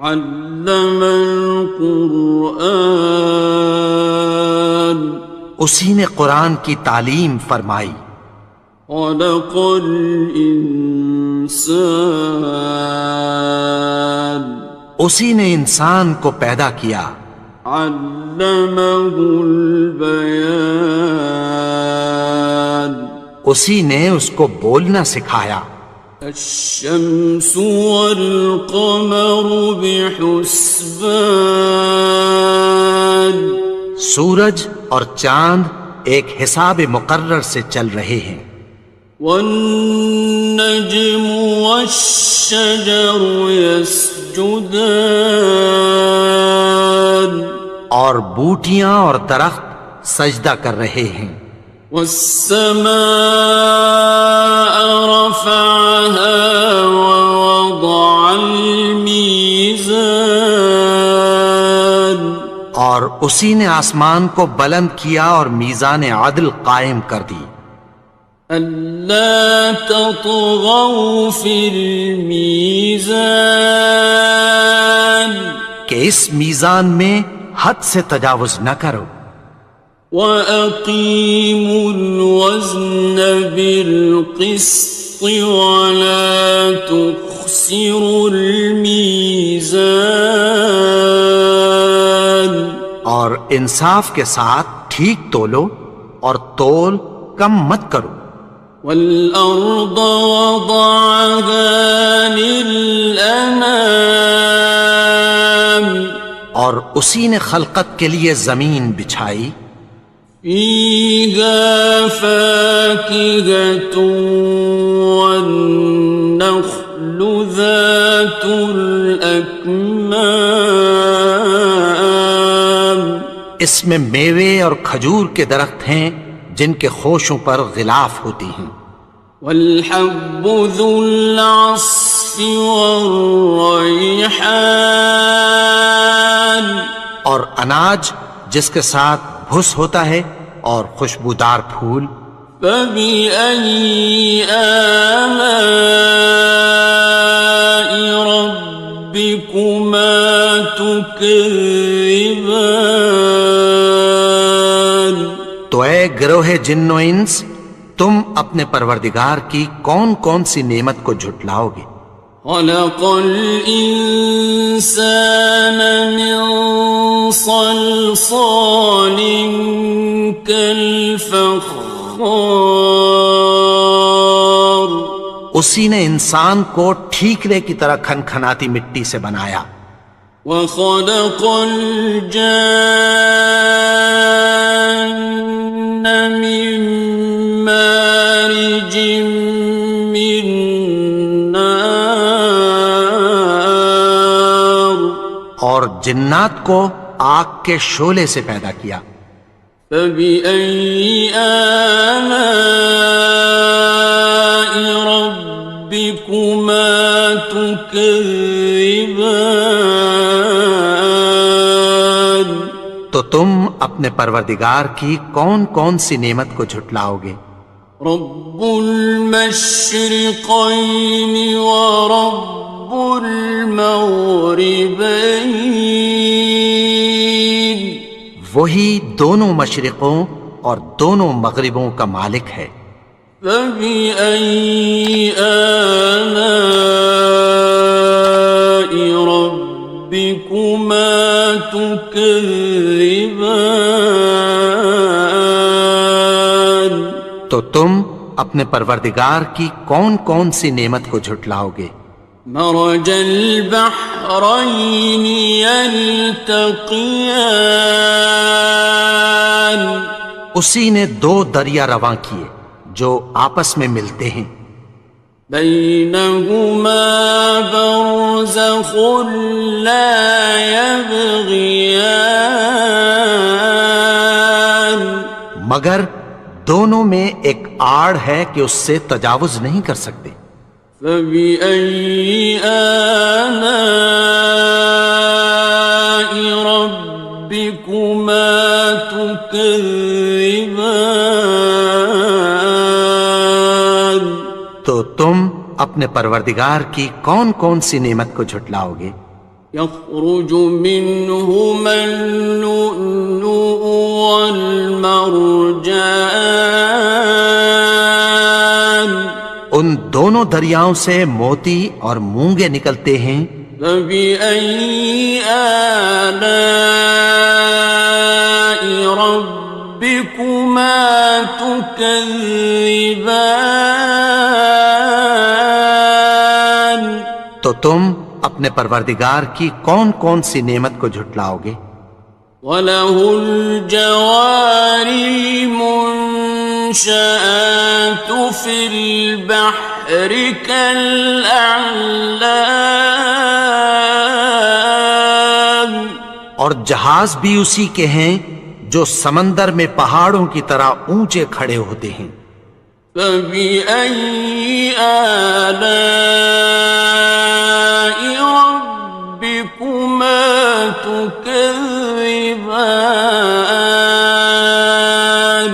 علم القرآن اسی نے قرآن کی تعلیم فرمائی۔ خلق الانسان اسی نے انسان کو پیدا کیا۔ علمہ البیان اسی نے اس کو بولنا سکھایا۔ الشمس والقمر بحسبان سورج اور چاند ایک حساب مقرر سے چل رہے ہیں۔ والنجم والشجر يسجدان اور بوٹیاں اور درخت سجدہ کر رہے ہیں۔ والسماء رفعها ووضع الميزان اور اسی نے آسمان کو بلند کیا اور میزان عدل قائم کر دی۔ ألا تطغوا في الميزان کہ اس میزان میں حد سے تجاوز نہ کرو۔ وَأَقِيمُوا الْوَزْنَ بِالْقِسْطِ وَلَا تُخْسِرُوا الْمِيزَانَ اور انصاف کے ساتھ ٹھیک تولو اور تول کم مت کرو۔ وَالْأَرْضَ وَضَعَهَا لِلْأَنَامِ اور اسی نے خلقت کے لیے زمین بچھائی۔ فِيهَا فَاكِهَةٌ وَالنَّخْلُ ذَاتُ الْأَكْمَامِ اس میں میوے اور کھجور کے درخت ہیں جن کے خوشوں پر غلاف ہوتی ہیں۔ وَالْحَبُّ ذُو الْعَصْفِ وَالرَّيْحَانِ اور اناج جس کے ساتھ بھس ہوتا ہے اور خوشبودار پھول۔ فَبِأَيِّ آلَاءِ رَبِّكُمَا تُكَذِّبَانِ تو اے گروہ جن و انس، تم اپنے پروردگار کی کون کون سی نعمت کو جھٹلاؤ گے؟ خلق الإنسان من صلصال كالفخار اسی نے انسان کو ٹھیکرے کی طرح کھنکھناتی مٹی سے بنایا۔ وخلق الجان من مارج من نار اور جنات کو آگ کے شعلے سے پیدا کیا۔ فبأي آلاء ربكما تكذبان تم اپنے پروردگار کی کون کون سی نعمت کو جھٹلاؤ گے؟ رب المشرقین ورب المغربین، وہی دونوں مشرقوں اور دونوں مغربوں کا مالک ہے۔ فبأي آلاء ربكما تكذبان، تو تم اپنے پروردگار کی کون کون سی نعمت کو جھٹلاؤ گے؟ مرج البحرين يلتقيان، اسی نے دو دریا رواں کیے جو آپس میں ملتے ہیں، بينهما برزخ لا يبغيان، مگر دونوں میں ایک آڑ ہے کہ اس سے تجاوز نہیں کر سکتے۔ فبأي آلاء ربكما تكذبان، تو تم اپنے پروردگار کی کون کون سی نعمت کو جھٹلاؤ گے؟ يخرج منهما اللؤلؤ والمرجان، ان دونوں دریاؤں سے موتی اور مونگے نکلتے ہیں۔ فبأي آلاء ربكما تكذبان، تو تم اپنے پروردگار کی کون کون سی نعمت کو جھٹلاؤ گے؟ وَلَهُ الْجَوَارِ الْمُنشَآتُ فِي الْبَحْرِ كَالْأَعْلَامِ، اور جہاز بھی اسی کے ہیں جو سمندر میں پہاڑوں کی طرح اونچے کھڑے ہوتے ہیں۔ فَبِأَيِّ آلَاءِ رَبِّكُمَا تُكَذِّبَانِ،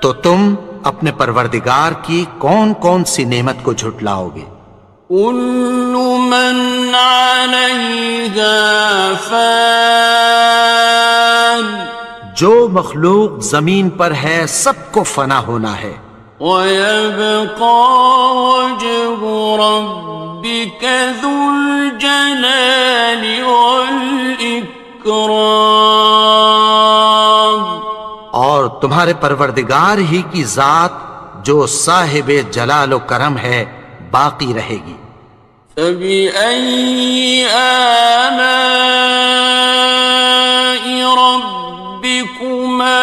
تو تم اپنے پروردگار کی کون کون سی نعمت کو جھٹلاؤ گے؟ كُلُّ مَنْ عَلَيْهَا فَانٍ، جو مخلوق زمین پر ہے سب کو فنا ہونا ہے، وَيَبْقَى وَجْهُ رَبِّكَ ذُو الْجَلَالِ وَالْإِكْرَامِ، اور تمہارے پروردگار ہی کی ذات جو صاحب جلال و کرم ہے باقی رہے گی۔ فَبِأَيِّ آلَاءِ رَبِّكُمَا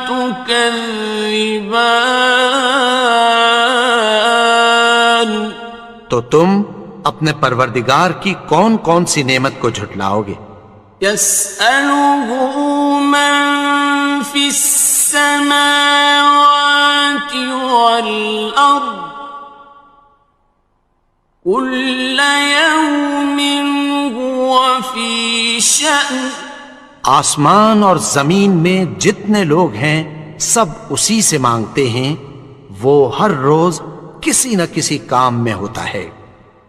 تُكَذِّبَانِ، تو تم اپنے پروردگار کی کون کون سی نعمت کو جھٹلاؤ گے؟ يَسْأَلُهُ مَن فِي السَّمَاوَاتِ وَالْأَرْضِ كُلَّ يَوْمٍ هُوَ فِي شَأْنٍ، آسمان اور زمین میں جتنے لوگ ہیں سب اسی سے مانگتے ہیں، وہ ہر روز کسی نہ کسی کام میں ہوتا ہے۔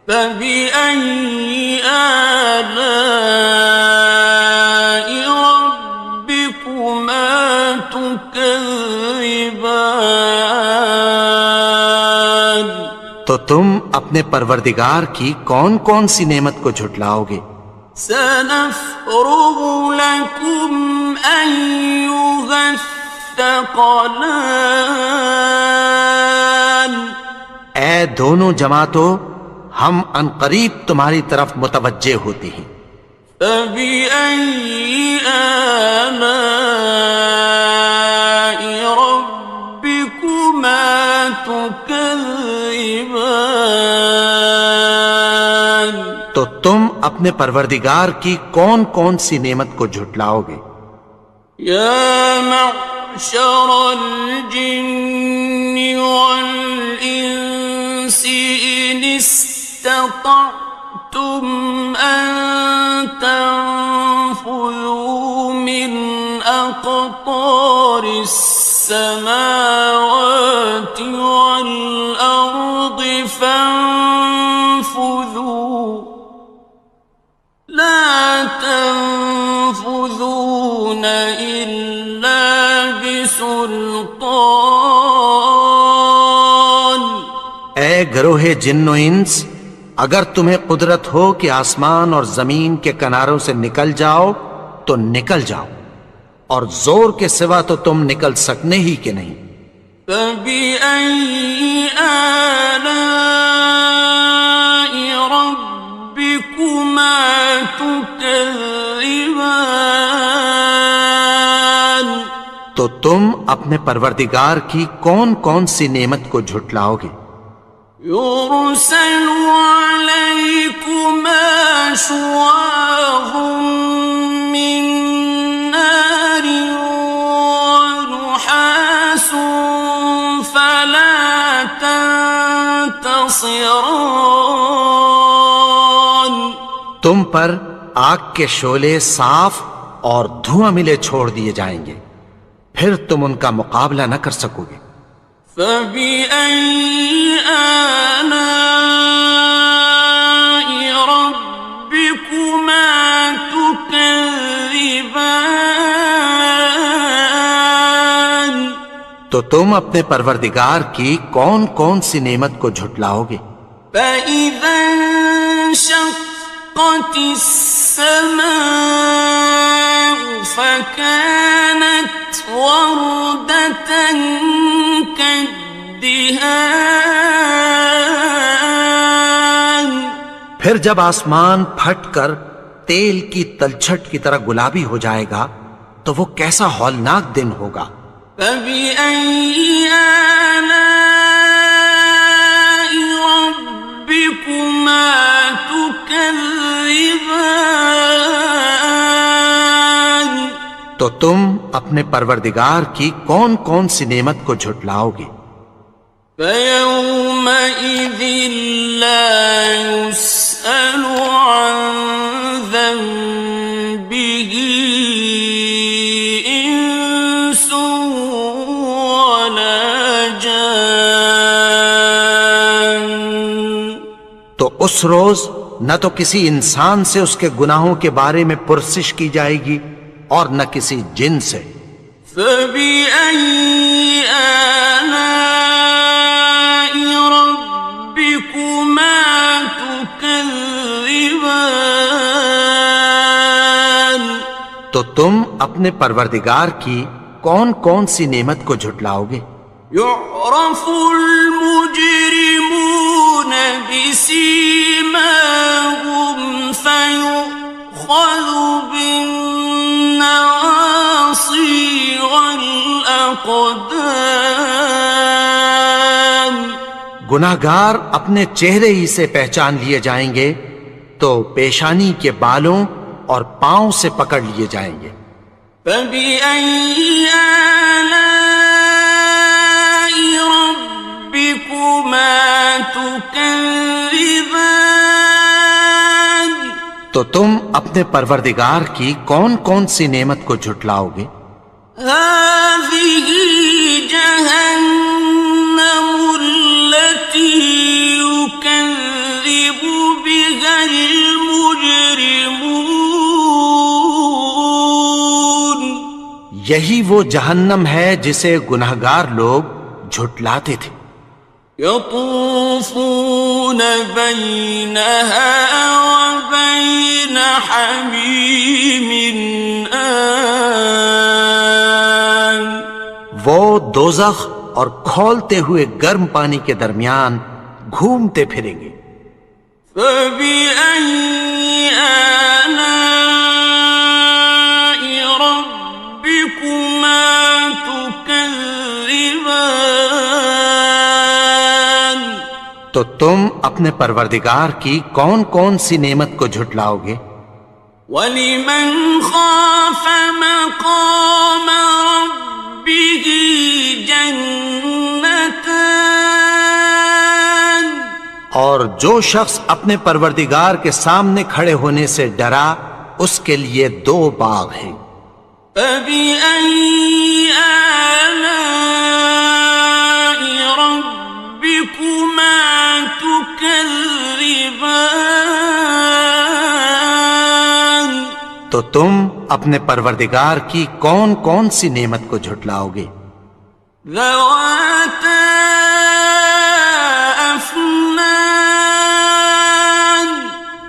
فَبِأَيِّ آلَاءِ رَبِّكُمَا تُكَذِّبَانِ، تو تم اپنے پروردگار کی کون کون سی نعمت کو جھٹلاؤ گے؟ سَنَفْرُغُ لَكُمْ أَيُّهَ الثَّقَلَانِ، اے دونوں جماعتوں، ہم عنقریب تمہاری طرف متوجہ ہوتے ہیں۔ فَبِأَيِّ آلَاءِ رَبِّكُمَا تُكَذِّبَانِ، تو تم اپنے پروردگار کی کون کون سی نعمت کو جھٹلاؤ گے؟ يَا مَعْشَرَ الْجِنِّ وَالْإِنسِ إِنِ اسْتَطَعْتُمْ أَن تَنفُذُوا مِنْ أَقْطَارِ السماوات والأرض فانفذوا لا تنفذون إلا بسلطان. اے گروہ جن و انس، اگر تمہیں قدرت ہو کہ آسمان اور زمین کے کناروں سے نکل جاؤ تو نکل جاؤ، اور زور کے سوا تو تم نکل سکنے ہی کہ نہیں. فَبِأَيِّ آلَاءِ رَبِّكُمَا تُكَذِّبَانِ. تو تم اپنے پروردگار کی کون کون سی نعمت کو جھٹلاؤ گے؟ يُرْسَلُ عَلَيْكُمَا شُوَاظٌ مِّن نَّارٍ وَنُحَاسٌ فَلَا تَنتَصِرَانِ. تم پر آگ کے شعلے صاف اور دھواں ملے چھوڑ دیے جائیں گے، پھر تم ان کا مقابلہ نہ کر سکو گے. فَبِأَيِّ آلَاءِ رَبِّكُمَا تُكَذِّبَانِ. تو تم اپنے پروردگار کی کون کون سی نعمت کو جھٹلاؤ گے؟ فَإِذَا انشَقَّتِ السَّمَاءُ فَكَانَتْ وَرْدَةً كَالدِّهَانِ. پھر جب آسمان پھٹ کر تیل کی تلچھٹ کی طرح گلابی ہو جائے گا تو وہ کیسا ہولناک دن ہوگا. فَبِأَيِّ آلَاءِ رَبِّكُمَا تُكَذِّبَانِ. تو تم اپنے پروردگار کی کون کون سی نعمت کو جھٹلاؤ گے؟ فَيَوْمَئِذٍ لَا يُسْأَلُ عَنْ ذَنبِهِ إِنسٌ وَلَا جَانٌ. تو اس روز نہ تو کسی انسان سے اس کے گناہوں کے بارے میں پرسش کی جائے گی اور نہ کسی جن سے. فَبِأَيِّ آلَاءِ رَبِّكُمَا تُكَذِّبَانِ. تو تم اپنے پروردگار کی کون کون سی نعمت کو جھٹلاؤ گے؟ يُعْرَفُ الْمُجْرِمُونَ بِسِيمَاهُمْ فَيُؤْخَذُ بِالنَّوَاصِي وَالْأَقْدَامِ. گناہگار اپنے چہرے ہی سے پہچان لیے جائیں گے تو پیشانی کے بالوں اور پاؤں سے پکڑ لیے جائیں گے. فَبِأَيِّ آلَاءِ رَبِّكُمَا تُكَذِّبَانِ. تو تم اپنے پروردگار کی کون کون سی نعمت کو جھٹلاؤ گے؟ هَٰذِهِ جَهَنَّمُ الَّتِي يُكَذِّبُ بِهَا الْمُجْرِمُونَ. یہی وہ جہنم ہے جسے گناہگار لوگ جھٹلاتے تھے. يَطُوفُونَ بَيْنَهَا وَبَيْنَ حَمِيمٍ آنٍ. وہ دوزخ اور کھولتے ہوئے گرم پانی کے درمیان گھومتے پھریں گے. فَبِأَيِّ آلَاءِ رَبِّكُمَا تُكَذِّبَانِ. تو تم اپنے پروردگار کی کون کون سی نعمت کو جھٹلاؤ گے؟ وَلِمَنْ خَافَ مَقَامَ رَبِّهِ جَنَّتَانِ. اور جو شخص اپنے پروردگار کے سامنے کھڑے ہونے سے ڈرا اس کے لیے 2 باغ ہیں. فَبِأَيِّ آلاء ربكما تكذبان تو تم اپنے پروردگار کی کون کون سی نعمت کو جھٹلاؤ گے؟ ذواتا افنان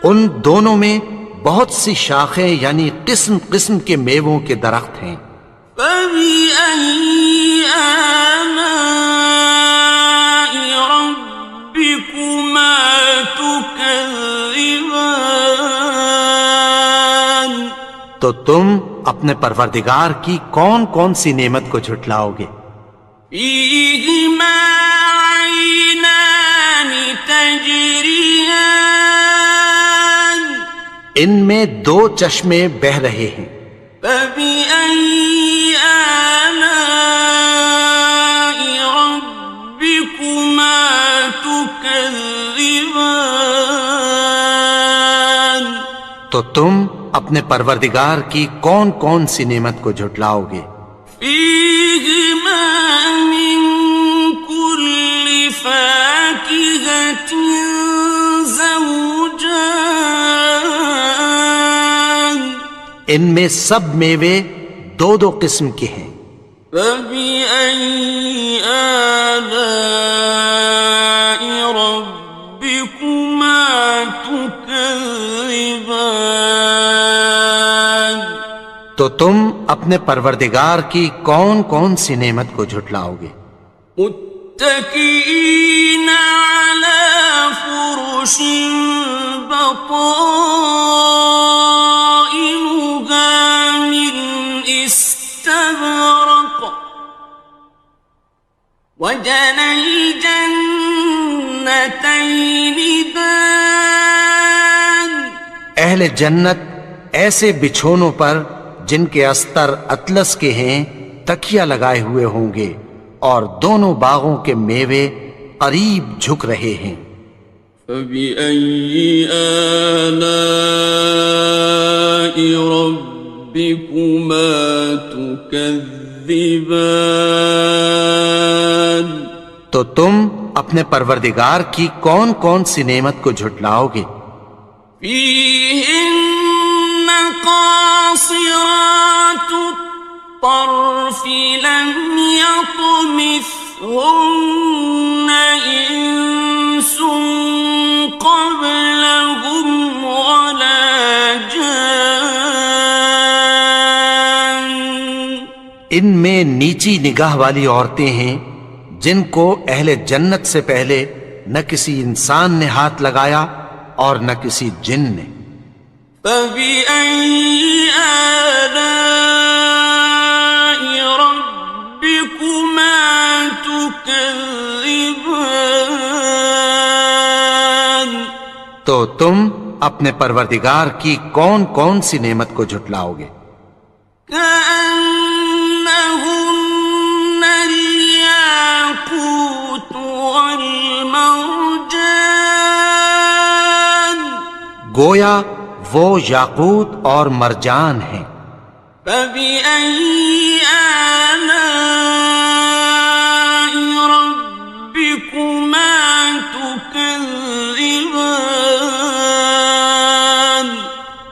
ان دونوں میں بہت سی شاخیں یعنی قسم قسم کے میووں کے درخت ہیں۔ فبأي آلاء ربكما تكذبان تو تم اپنے پروردگار کی کون کون سی نعمت کو جھٹلاؤ گے؟ فيهما عينان تجريان ان میں دو چشمے بہ رہے ہیں۔ فبأي آلاء ربكما تكذبان تو تم اپنے پروردگار کی کون کون سی نعمت کو جھٹلاؤ گے؟ فيهما من كل فاكهة زوجان ان میں سب میوے دو دو قسم کے ہیں۔ فبأي آلاء ربكما تكذبان تو تم اپنے پروردگار کی کون کون سی نعمت کو جھٹلاؤ گے؟ متكئين على فرش بطائنها من استبرق وجنى الجنتين دان اہل جنت ایسے بچھونوں پر جن کے استر اطلس کے ہیں تکیہ لگائے ہوئے ہوں گے اور دونوں باغوں کے میوے قریب جھک رہے ہیں۔ فبأي آلاء ربكما تكذبان تو تم اپنے پروردگار کی کون کون سی نعمت کو جھٹلاؤ گے؟ فيهن قاصرات الطرف لم يطمثهن إنس قبلهم ولا جان ان میں نیچی نگاہ والی عورتیں ہیں جن کو اہل جنت سے پہلے نہ کسی انسان نے ہاتھ لگایا اور نہ کسی جن نے۔ فبأي آلاء ربكما تكذبان تو تم اپنے پروردگار کی کون کون سی نعمت کو جھٹلاؤ گے؟ كأنهن الياقوت والمرجان گویا وہ یاقوت اور مرجان ہیں۔ فبأي آلاء ربكما تكذبان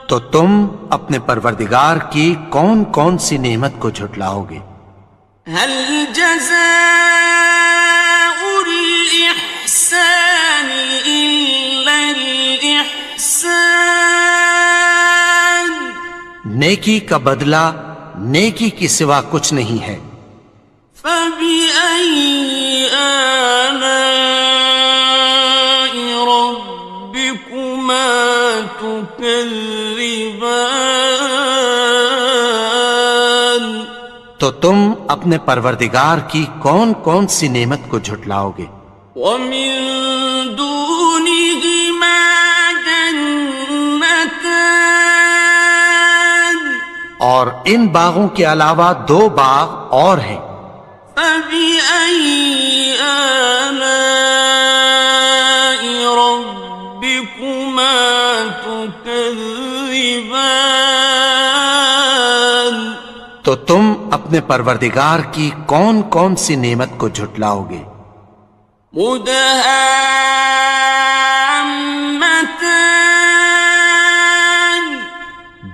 تو تم اپنے پروردگار کی کون کون سی نعمت کو جھٹلاؤ گے؟ هل جزاء الإحسان إلا الإحسان نیکی کا بدلہ نیکی کی سوا کچھ نہیں ہے۔ فبأي آلاء ربكما تكذبان تو تم اپنے پروردگار کی کون کون سی نعمت کو جھٹلاؤ گے؟ ومن دونهما جنتان اور ان باغوں کے علاوہ دو باغ اور ہیں۔ فبأي آلاء ربكما تكذبان تو تم اپنے پروردگار کی کون کون سی نعمت کو جھٹلاؤ گے؟ مدهامتان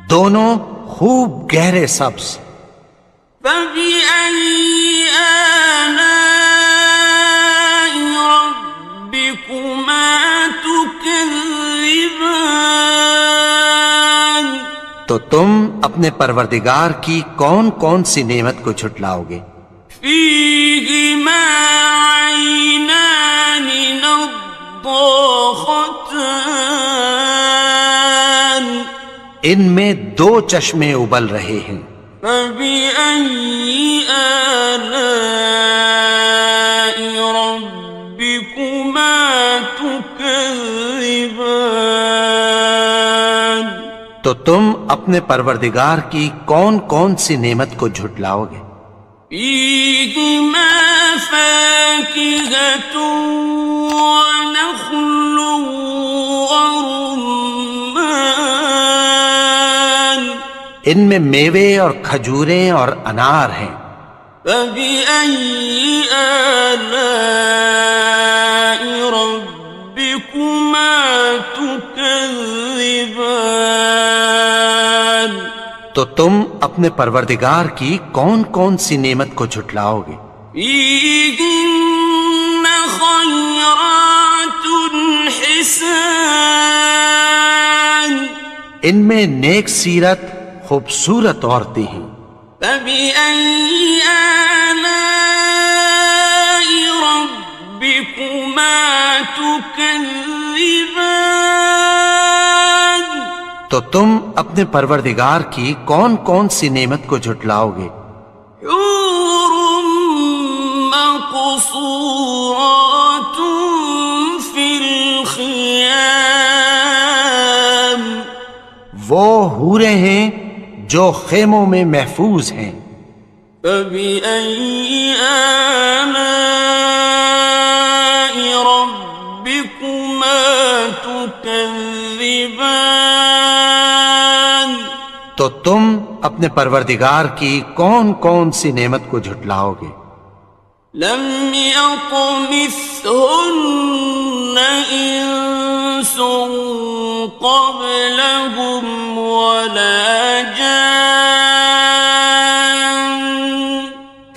دونوں خوب گہرے سبز. فبأي آلاء ربكما تكذبان تو تم اپنے پروردگار کی کون کون سی نعمت کو جھٹلاؤ گے؟ فيهما عينان نضاختان ان میں دو چشمے ابل رہے ہیں. فبأي آلاء ربكما تكذبان تو تم اپنے پروردگار کی کون کون سی نعمت کو جھٹلاؤ گے؟ فيهما فاكهة ونخل ورمان ان میں میوے اور کھجوریں اور انار ہیں. فبأي آلاء ربكما تكذبان تو تم اپنے پروردگار کی کون کون سی نعمت کو جھٹلاؤ گے؟ فيهن خيرات حسان ان میں نیک سیرت خوبصورت عورتیں ہیں. فبأي آلاء ربكما تكذبان تو تم اپنے پروردگار کی کون کون سی نعمت کو جھٹلاؤ گے؟ حور مقصورات في الخيام وہ حوریں ہیں جو خیموں میں محفوظ ہیں. فبأي آلاء ربكما تكذبان تو تم اپنے پروردگار کی کون کون سی نعمت کو جھٹلاؤ گے؟ لم يطمثهن إنس قبلهم ولا جان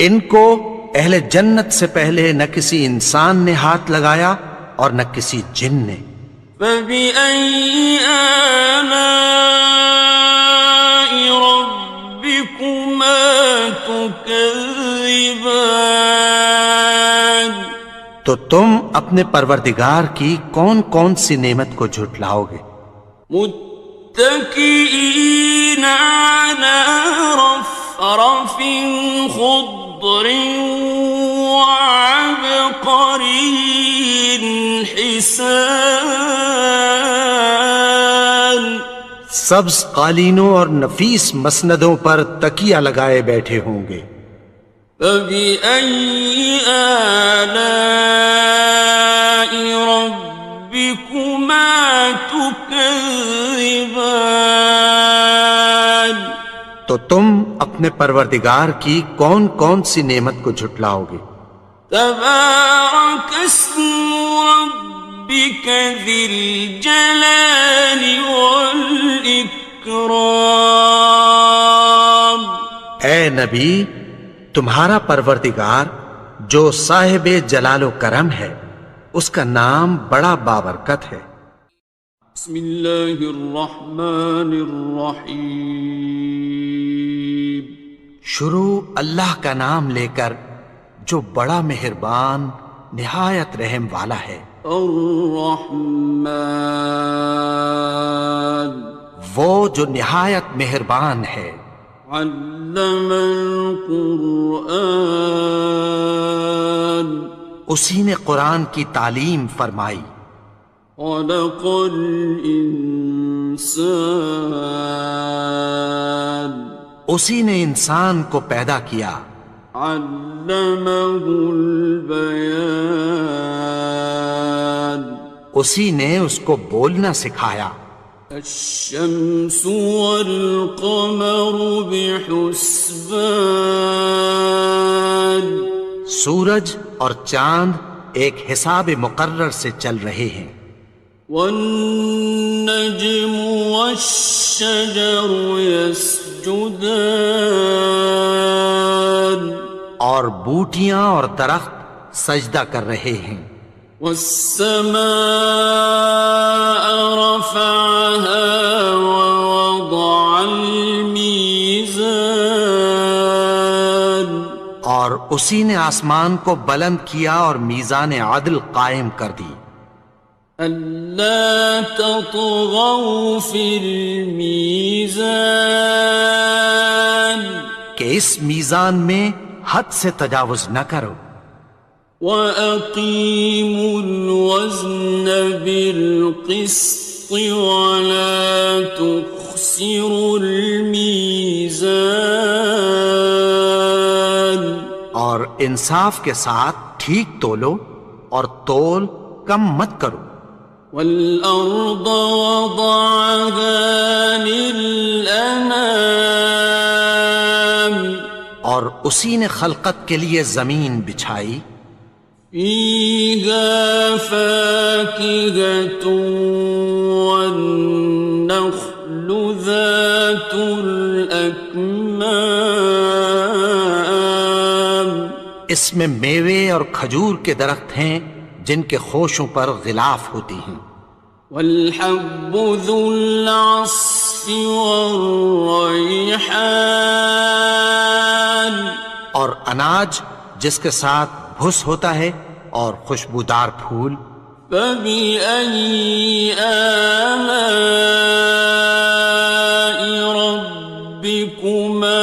ان کو اہل جنت سے پہلے نہ کسی انسان نے ہاتھ لگایا اور نہ کسی جن نے. فبأي آلاء ربكما تكذبان تو تم اپنے پروردگار کی کون کون سی نعمت کو جھٹلاؤ گے؟ متكئين على رفرف خضر وعبقري حسان سبز قالینوں اور نفیس مسندوں پر تکیہ لگائے بیٹھے ہوں گے. فبأي آلاء ربكما تكذبان تو تم اپنے پروردگار کی کون کون سی نعمت کو جھٹلاؤ گے؟ تبارك اسم ربك ذي الجلال والإكرام اے نبی، تمہارا پروردگار جو صاحب جلال و کرم ہے اس کا نام بڑا بابرکت ہے. بسم اللہ الرحمن الرحیم شروع اللہ کا نام لے کر جو بڑا مہربان نہایت رحم والا ہے. الرحمن وہ جو نہایت مہربان ہے. علم القرآن اسی نے قرآن کی تعلیم فرمائی. خلق الانسان اسی نے انسان کو پیدا کیا. علمہ البیان اسی نے اس کو بولنا سکھایا. الشمس والقمر بحسبان سورج اور چاند ایک حساب مقرر سے چل رہے ہیں. والنجم والشجر يسجدان اور بوٹیاں اور درخت سجدہ کر رہے ہیں. والسماء رفعها ووضع الميزان اور اسی نے آسمان کو بلند کیا اور میزان عدل قائم کر دی. ألا تطغوا في الميزان کہ اس میزان میں حد سے تجاوز نہ کرو. وَأَقِيمُوا الْوَزْنَ بِالْقِسْطِ وَلَا تُخْسِرُوا الْمِيزَانَ اور انصاف کے ساتھ ٹھیک تولو اور تول کم مت کرو. وَالْأَرْضَ وَضَعَهَا لِلْأَنَامِ اور اسی نے خلقت کے لیے زمین بچھائی. فِيهَا فَاكِهَةٌ وَالنَّخْلُ ذَاتُ الْأَكْمَامِ اس میں میوے اور کھجور کے درخت ہیں جن کے خوشوں پر غلاف ہوتی ہیں. وَالْحَبُّ ذُو الْعَصْفِ وَالرَّيْحَانِ اور اناج جس کے ساتھ بھس ہوتا ہے اور خوشبودار پھول. فَبِأَيِّ آلَاءِ رَبِّكُمَا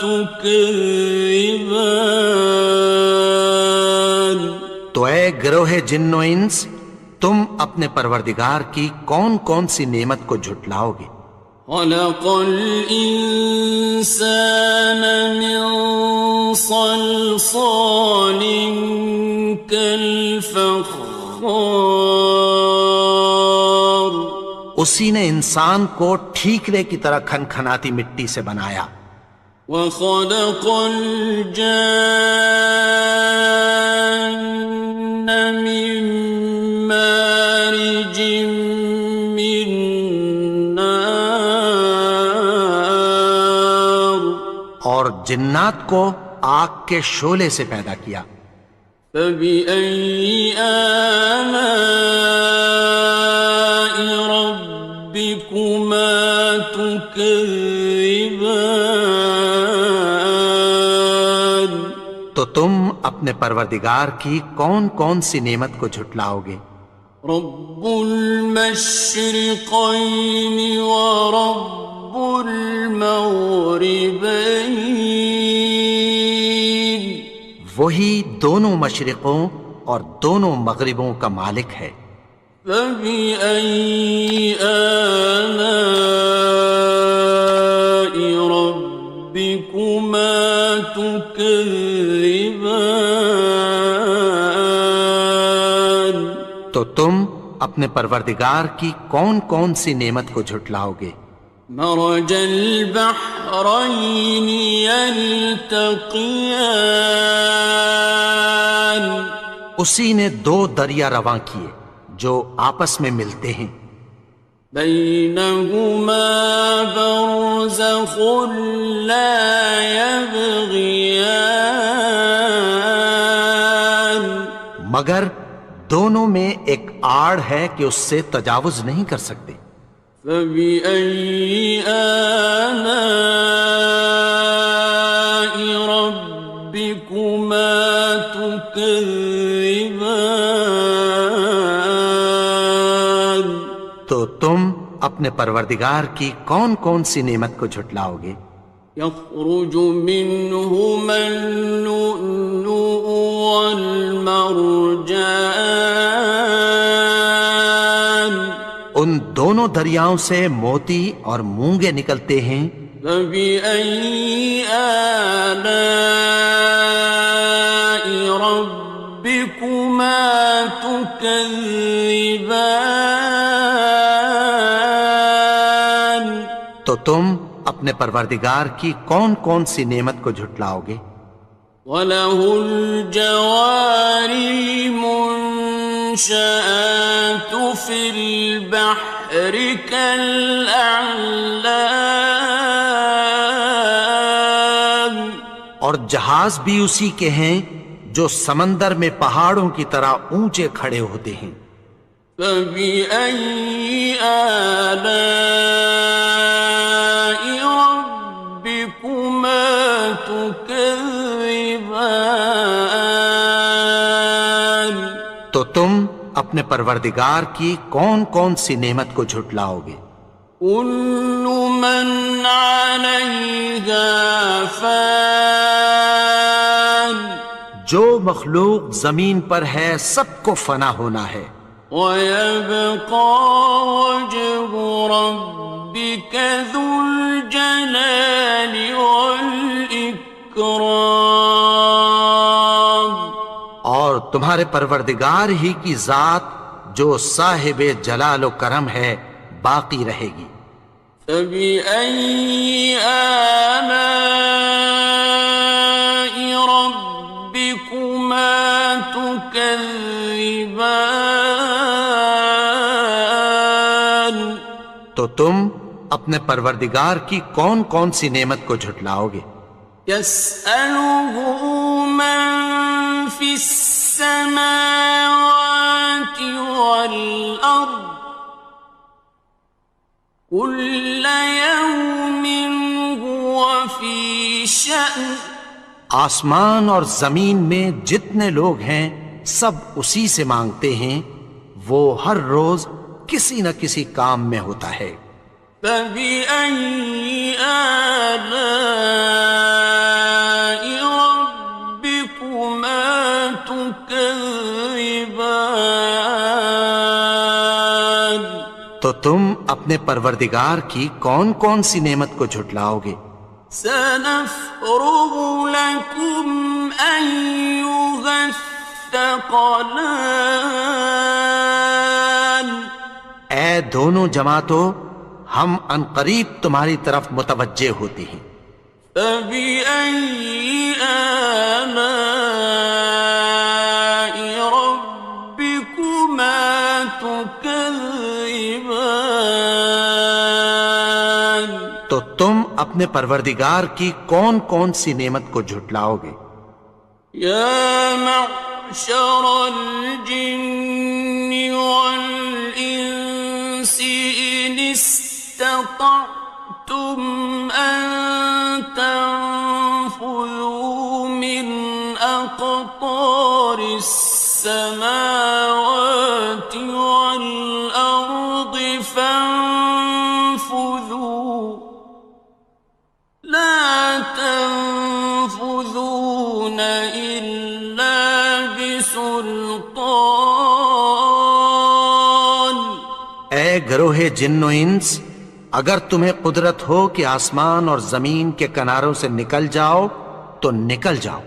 تُكَذِّبَانِ تو اے گروہ جن و انس، تم اپنے پروردگار کی کون کون سی نعمت کو جھٹلاؤ گے؟ خَلَقَ الْإِنسَانَ مِنْ صَلْصَالٍ كَالْفَخَّارِ اسی نے انسان کو ٹھیکرے کی طرح کھنکھناتی مٹی سے بنایا. وَخَلَقَ الْجَانَّ مِن مَّارِجٍ مِّن نَّارٍ اور جنات کو آگ کے شعلے سے پیدا کیا. فَبِأَيِّ آلَاءِ رَبِّكُمَا تُكَذِّبَانِ تو تم اپنے پروردگار کی کون کون سی نعمت کو جھٹلاؤ گے؟ رب المشرقين ورب المغربين وہی دونوں مشرقوں اور دونوں مغربوں کا مالک ہے. فبأي آلاء ربكما تكذبان تو تم اپنے پروردگار کی کون کون سی نعمت کو جھٹلاؤ گے؟ مرج البحرين يلتقيان اسی نے دو دریا رواں کیے جو آپس میں ملتے ہیں. بينهما برزخ لا يبغيان مگر دونوں میں ایک آڑ ہے کہ اس سے تجاوز نہیں کر سکتے. فبأي آلاء ربكما تكذبان تو تم اپنے پروردگار کی کون کون سی نعمت کو جھٹلاؤ گے؟ يخرج منهما اللؤلؤ والمرجان ان دونوں دریاؤں سے موتی اور مونگے نکلتے ہیں. فبأي آلاء ربكما تكذبان تو تم اپنے پروردگار کی کون کون سی نعمت کو جھٹلاؤ گے؟ وَلَهُ الْجَوَارِ الْمُنشَآتُ فِي الْبَحْرِ كَالْأَعْلَامِ، اور جہاز بھی اسی کے ہیں جو سمندر میں پہاڑوں کی طرح اونچے کھڑے ہوتے ہیں۔ فَبِأَيِّ آلَاءِ رَبِّكُمَا تُكَذِّبَانِ، تو تم اپنے پروردگار کی کون کون سی نعمت کو جھٹلاؤ گے؟ كُلُّ مَنْ عَلَيْهَا فَانٍ، جو مخلوق زمین پر ہے سب کو فنا ہونا ہے، وَيَبْقَى وَجْهُ رَبِّكَ ذُو الْجَلَالِ وَالْإِكْرَامِ، اور تمہارے پروردگار ہی کی ذات جو صاحب جلال و کرم ہے باقی رہے گی۔ فَبِأَيِّ آلَاءِ رَبِّكُمَا تُكَذِّبَانِ، تو تم اپنے پروردگار کی کون کون سی نعمت کو جھٹلاؤ گے؟ يَسْأَلُهُ مَن فِي السَّمَاوَاتِ وَالْأَرْضِ كُلَّ يَوْمٍ هُوَ فِي شَأْنٍ، آسمان اور زمین میں جتنے لوگ ہیں سب اسی سے مانگتے ہیں، وہ ہر روز کسی نہ کسی کام میں ہوتا ہے۔ فَبِأَيِّ آلَاءِ رَبِّكُمَا تُكَذِّبَانِ، تو تم اپنے پروردگار کی کون کون سی نعمت کو جھٹلاؤ گے؟ سَنَفْرُغُ لَكُمْ أَيُّهَ الثَّقَلَانِ، اے دونوں جماعتوں، ہم عنقریب تمہاری طرف متوجہ ہوتے ہیں۔ فَبِأَيِّ آلَاءِ رَبِّكُمَا تُكَذِّبَانِ، تو تم اپنے پروردگار کی کون کون سی نعمت کو جھٹلاؤ گے؟ يَا مَعْشَرَ الْجِنِّ وَالْإِنسِ إِنِ اسْتَطَعْتُمْ أَن تَنفُذُوا مِنْ أَقْطَارِ السَّمَاوَاتِ وَالْأَرْضِ فَانفُذُوا لَا تَنفُذُونَ إِلَّا بِسُلْطَانٍ، اے گروہ جن و انس، اگر تمہیں قدرت ہو کہ آسمان اور زمین کے کناروں سے نکل جاؤ تو نکل جاؤ،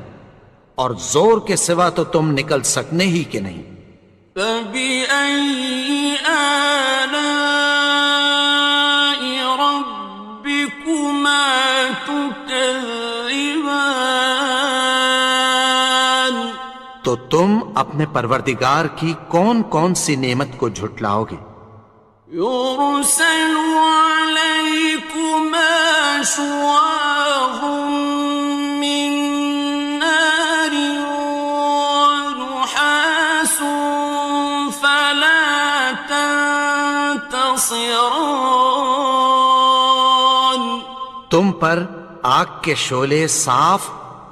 اور زور کے سوا تو تم نکل سکنے ہی کہ نہیں۔ فَبِأَيِّ آلَاءِ رَبِّكُمَا تُكَذِّبَانِ، تو تم اپنے پروردگار کی کون کون سی نعمت کو جھٹلاؤ گے؟ يُرْسَلُ عَلَيْكُمَا شُوَاظٌ مِّن نَّارٍ وَنُحَاسٌ فَلَا تَنتَصِرَانِ، تم پر آگ کے شعلے صاف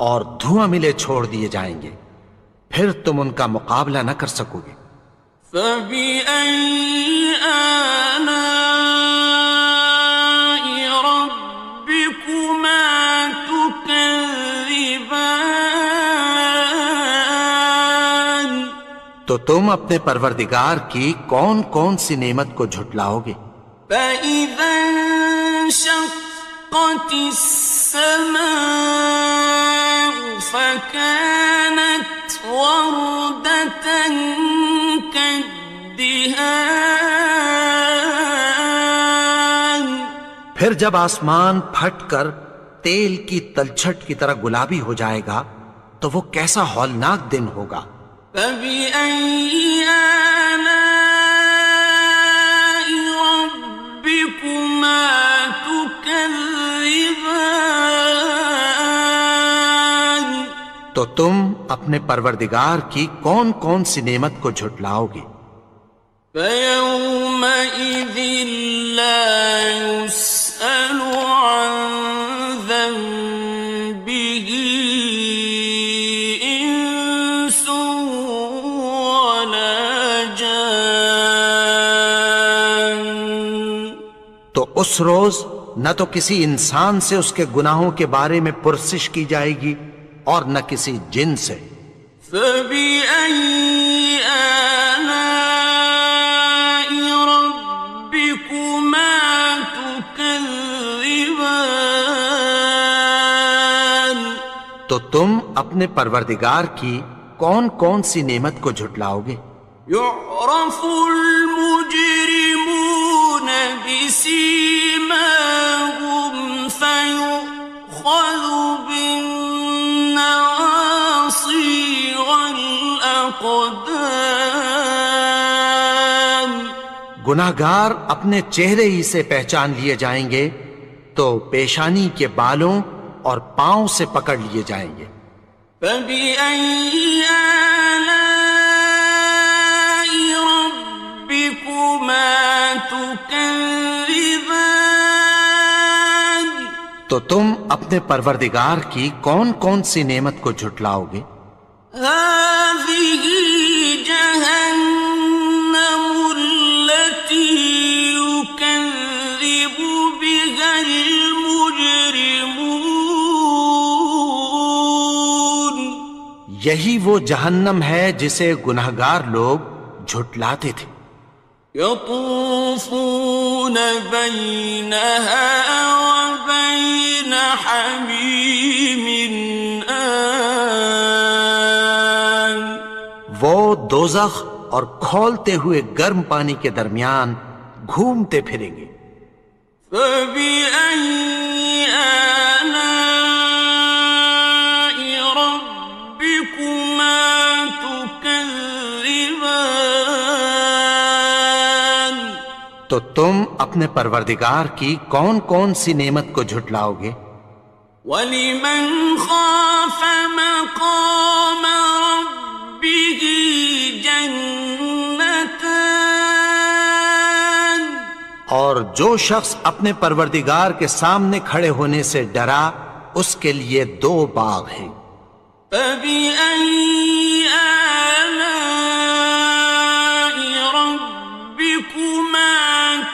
اور دھواں ملے چھوڑ دیے جائیں گے، پھر تم ان کا مقابلہ نہ کر سکو گے۔ فَبِأَيِّ آلَاءِ رَبِّكُمَا تُكَذِّبَانِ، تو تم اپنے پروردگار کی کون کون سی نعمت کو جھٹلاؤ گے؟ فَإِذَا انشَقَّتِ السَّمَاءُ فَكَانَتْ وَرْدَةً كَالدِّهَانِ، پھر جب آسمان پھٹ کر تیل کی تلچھٹ کی طرح گلابی ہو جائے گا تو وہ کیسا ہولناک دن ہوگا۔ فَبِأَيِّ آلَاءِ رَبِّكُمَا تُكَذِّبَانِ تو تم اپنے پروردگار کی کون کون سی نعمت کو جھٹلاؤ گے؟ فَيَوْمَئِذٍ لَا يُسْأَلُ عَنْ ذَنبِهِ إِنسٌ وَلَا جَانٌ۔ تو اس روز نہ تو کسی انسان سے اس کے گناہوں کے بارے میں پرسش کی جائے گی اور نہ کسی جن سے۔ فَبِأَيِّ آلَاءِ رَبِّكُمَا تُكَذِّبَانِ تو تم اپنے پروردگار کی کون کون سی نعمت کو جھٹلاؤ گے؟ يُعْرَفُ الْمُجْرِمُونَ بِسِيمَاهُمْ فَيُؤْخَذُ بِالنَّوَاصِي وَالْأَقْدَامِ۔ گناہگار اپنے چہرے ہی سے پہچان لیے جائیں گے تو پیشانی کے بالوں اور پاؤں سے پکڑ لیے جائیں گے۔ فَبِأَيِّ آلَاءِ رَبِّكُمَا تُكَذِّبَانِ تو تم اپنے پروردگار کی کون کون سی نعمت کو جھٹلاؤ گے؟ هَٰذِهِ جَهَنَّمُ الَّتِي يُكَذِّبُ بِهَا الْمُجْرِمُونَ۔ یہی وہ جہنم ہے جسے گناہگار لوگ جھٹلاتے تھے۔ يَطُوفُونَ بَيْنَهَا وَبَيْنَ حَمِيمٍ آنٍ۔ وہ دوزخ اور کھولتے ہوئے گرم پانی کے درمیان گھومتے پھریں گے۔ فَبِأَيِّ آلَاءِ رَبِّكُمَا تُكَذِّبَانِ تو تم اپنے پروردگار کی کون کون سی نعمت کو جھٹلاؤ گے؟ وَلِمَنْ خَافَ مَقَامَ رَبِّهِ جَنَّتَانِ اور جو شخص اپنے پروردگار کے سامنے کھڑے ہونے سے ڈرا اس کے لیے 2 باغ ہیں۔ فَبِأَيِّ آلَاءِ رَبِّكُمَا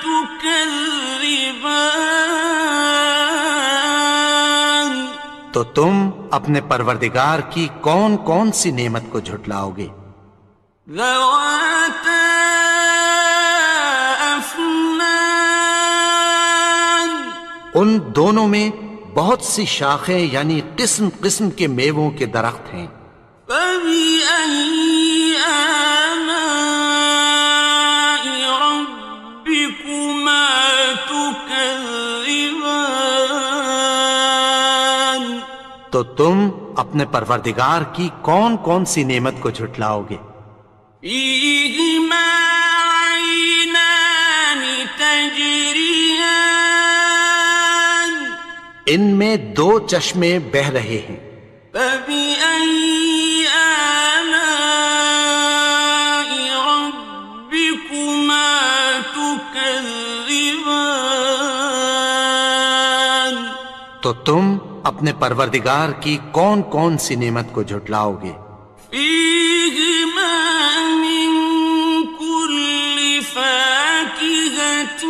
تُكَذِّبَانِ تو تم اپنے پروردگار کی کون کون سی نعمت کو جھٹلاؤ گے؟ ذَوَاتَا أَفْنَانٍ ان دونوں میں بہت سی شاخیں یعنی قسم قسم کے میووں کے درخت ہیں۔ فَبِأَيِّ آلَاءِ رَبِّكُمَا تُكَذِّبَانِ تو تم اپنے پروردگار کی کون کون سی نعمت کو جھٹلاؤ گے؟ فِيهِمَا عَيْنَانِ تَجْرِيَانِ ان میں 2 چشمے بہہ رہے ہیں۔ فَبِأَيِّ آلَاءِ رَبِّكُمَا تُكَذِّبَانِ تو تم اپنے پروردگار کی کون کون سی نعمت کو جھٹلاؤ گے؟ فِيهِمَا مِن كُلِّ فَاكِهَةٍ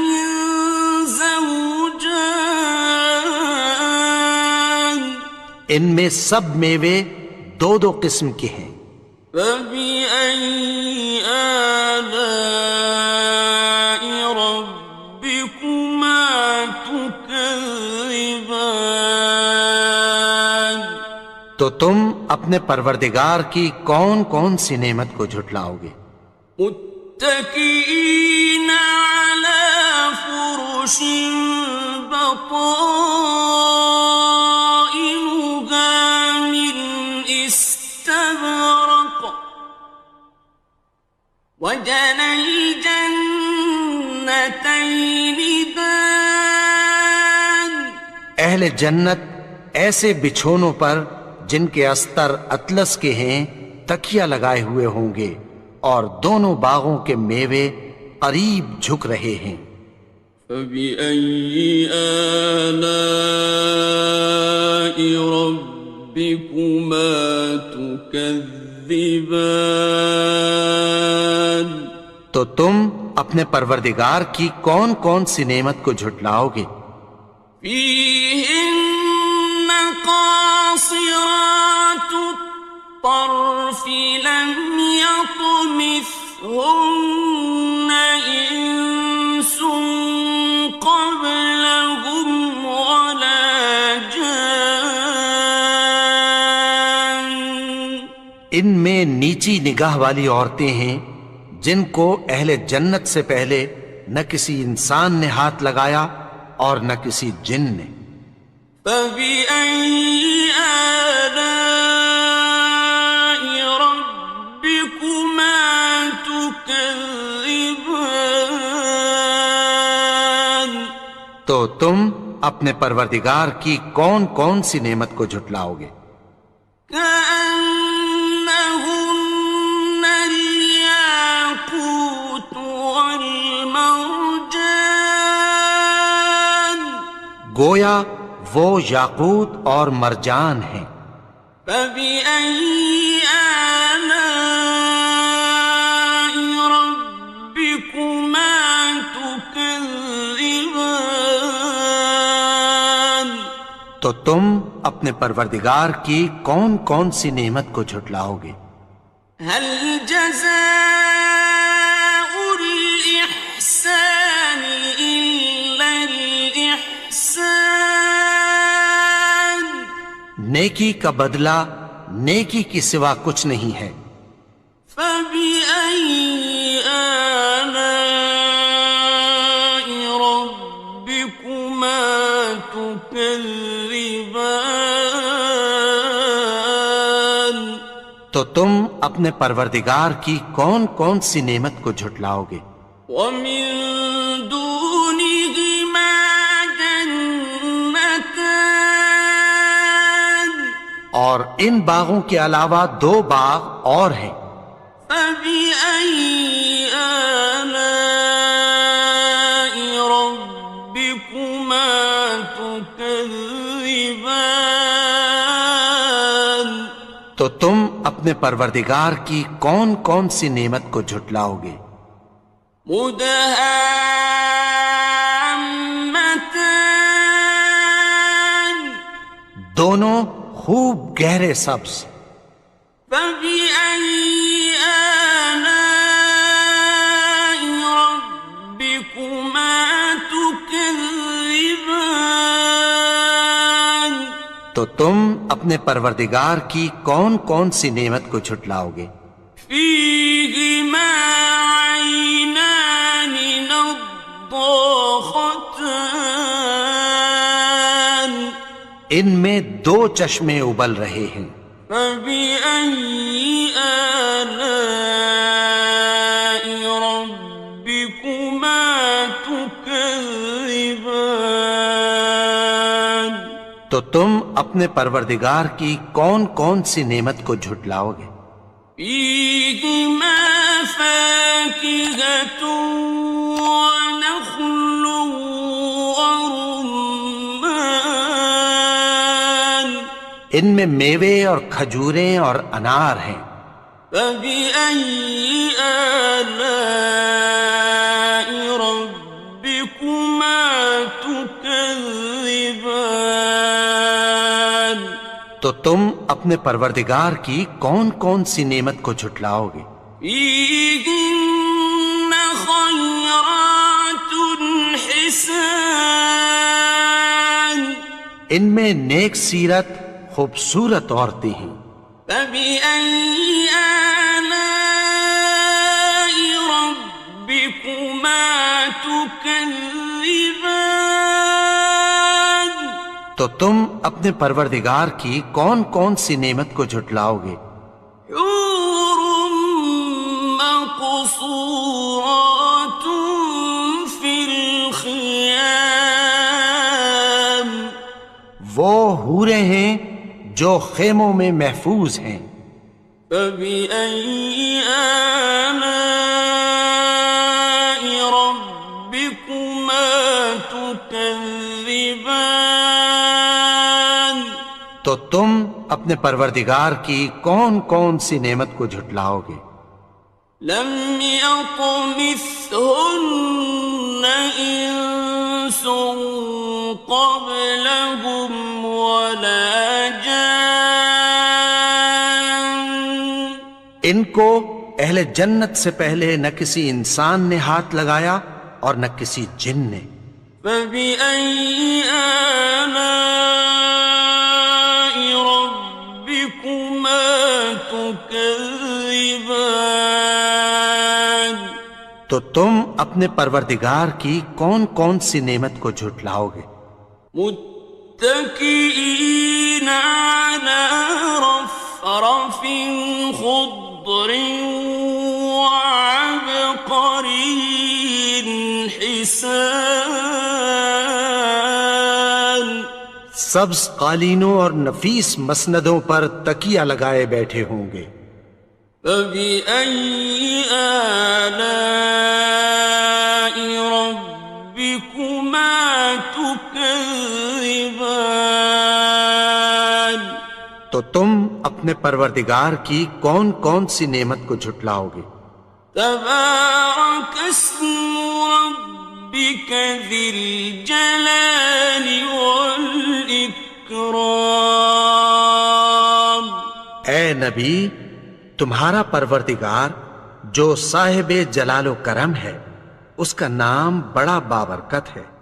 زَوْجَانِ ان میں سب میوے 2 قسم کے ہیں۔ فَبِأَيِّ آلَاءِ رَبِّكُمَا تُكَذِّبَانِ تو تم اپنے پروردگار کی کون کون سی نعمت کو جھٹلاؤ گے؟ مُتَّكِئِينَ عَلَى فُرُشٍ بطائنها من استبرق وجنى الجنتين دان. اہل جنت ایسے بچھونوں پر جن کے استر اطلس کے ہیں تکیہ لگائے ہوئے ہوں گے، اور دونوں باغوں کے میوے قریب جھک رہے ہیں. فَبِأَيِّ آلَاءِ رَبِّكُمَا تُكَذِّبَانِ. تو تم اپنے پروردگار کی کون کون سی نعمت کو جھٹلاؤ گے؟ فِيهِنَّ قَاصِرَاتُ الطَّرْفِ لَمْ يَطْمِثْهُنَّ إِنسٌ قَبْلَهُمْ وَلَا جَانٌّ. ان میں نیچی نگاہ والی عورتیں ہیں جن کو اہل جنت سے پہلے نہ کسی انسان نے ہاتھ لگایا اور نہ کسی جن نے. فَبِأَيِّ آلَاءِ رَبِّكُمَا تُكَذِّبَانِ. تو تم اپنے پروردگار کی کون کون سی نعمت کو جھٹلاؤ گے؟ كَأَنَّهُنَّ الْيَاقُوتُ وَالْمَرْجَانُ. گویا وہ یاقوت اور مرجان ہیں. فَبِأَيِّ آلَاءِ رَبِّكُمَا تُكَذِّبَانِ. تو تم اپنے پروردگار کی کون کون سی نعمت کو جھٹلاؤ گے؟ هَلْ جَزَاءُ الْإِحْسَانِ إِلَّا الْإِحْسَانُ. نیکی کا بدلہ نیکی کی سوا کچھ نہیں ہے. فَبِأَيِّ آلَاءِ رَبِّكُمَا تُكَذِّبَانِ. تو تم اپنے پروردگار کی کون کون سی نعمت کو جھٹلاؤ گے؟ وَمِن دُونِهِمَا جَنَّتَانِ. اور ان باغوں کے علاوہ دو باغ اور ہیں. فَبِأَيِّ آلَاءِ رَبِّكُمَا تُكَذِّبَانِ. تو تم اپنے پروردگار کی کون کون سی نعمت کو جھٹلاؤ گے؟ مُدْهَامَّتَانِ. دونوں خوب گہرے سبز. فَبِأَيِّ آلَاءِ رَبِّكُمَا تُكَذِّبَانِ. تو تم اپنے پروردگار کی کون کون سی نعمت کو جھٹلاؤ گے؟ فِيهِمَا عَيْنَانِ نَضَّاخَتَانِ. ان میں دو چشمے ابل رہے ہیں. فَبِأَيِّ آلَاءِ رَبِّكُمَا تُكَذِّبَانِ. تو تم اپنے پروردگار کی کون کون سی نعمت کو جھٹلاؤ گے؟ فِيهِمَا فَاكِهَةٌ وَنَخْلٌ وَرُمَّانٌ. ان میں میوے اور کھجوریں اور انار ہیں. فَبِأَيِّ آلَاءِ رَبِّكُمَا تُكَذِّبَانِ. تو تم اپنے پروردگار کی کون کون سی نعمت کو جھٹلاؤ گے؟ فِيهِنَّ خَيْرَاتٌ حِسَانٌ. ان میں نیک سیرت خوبصورت عورتیں ہیں. فَبِأَيِّ آلَاءِ رَبِّكُمَا تُكَذِّبَانِ. تو تم اپنے پروردگار کی کون کون سی نعمت کو جھٹلاؤ گے؟ حور مقصورات فی الخیام، وہ حوریں ہیں جو خیموں میں محفوظ ہیں۔ فبأي آلاء ربكما تكذبان، تو تم اپنے پروردگار کی کون کون سی نعمت کو جھٹلاؤ گے؟ لم يطمثهن إنس قبلهم ولا جان، ان کو اہل جنت سے پہلے نہ کسی انسان نے ہاتھ لگایا اور نہ کسی جن نے۔ فبأي آلاء ربكما تكذبان، تو تم اپنے پروردگار کی کون کون سی نعمت کو جھٹلاؤ گے؟ متكئين على رفرف خضر وعبقري حسان، سبز قالینوں اور نفیس مسندوں پر تکیہ لگائے بیٹھے ہوں گے۔ فبأي آلاء ربكما تكذبان، تو تم اپنے پروردگار کی کون کون سی نعمت کو جھٹلاؤ گے؟ تبارك اسم ربك ذي الجلال والإكرام، اے نبی، تمہارا پروردگار جو صاحب جلال و کرم ہے، اس کا نام بڑا بابرکت ہے۔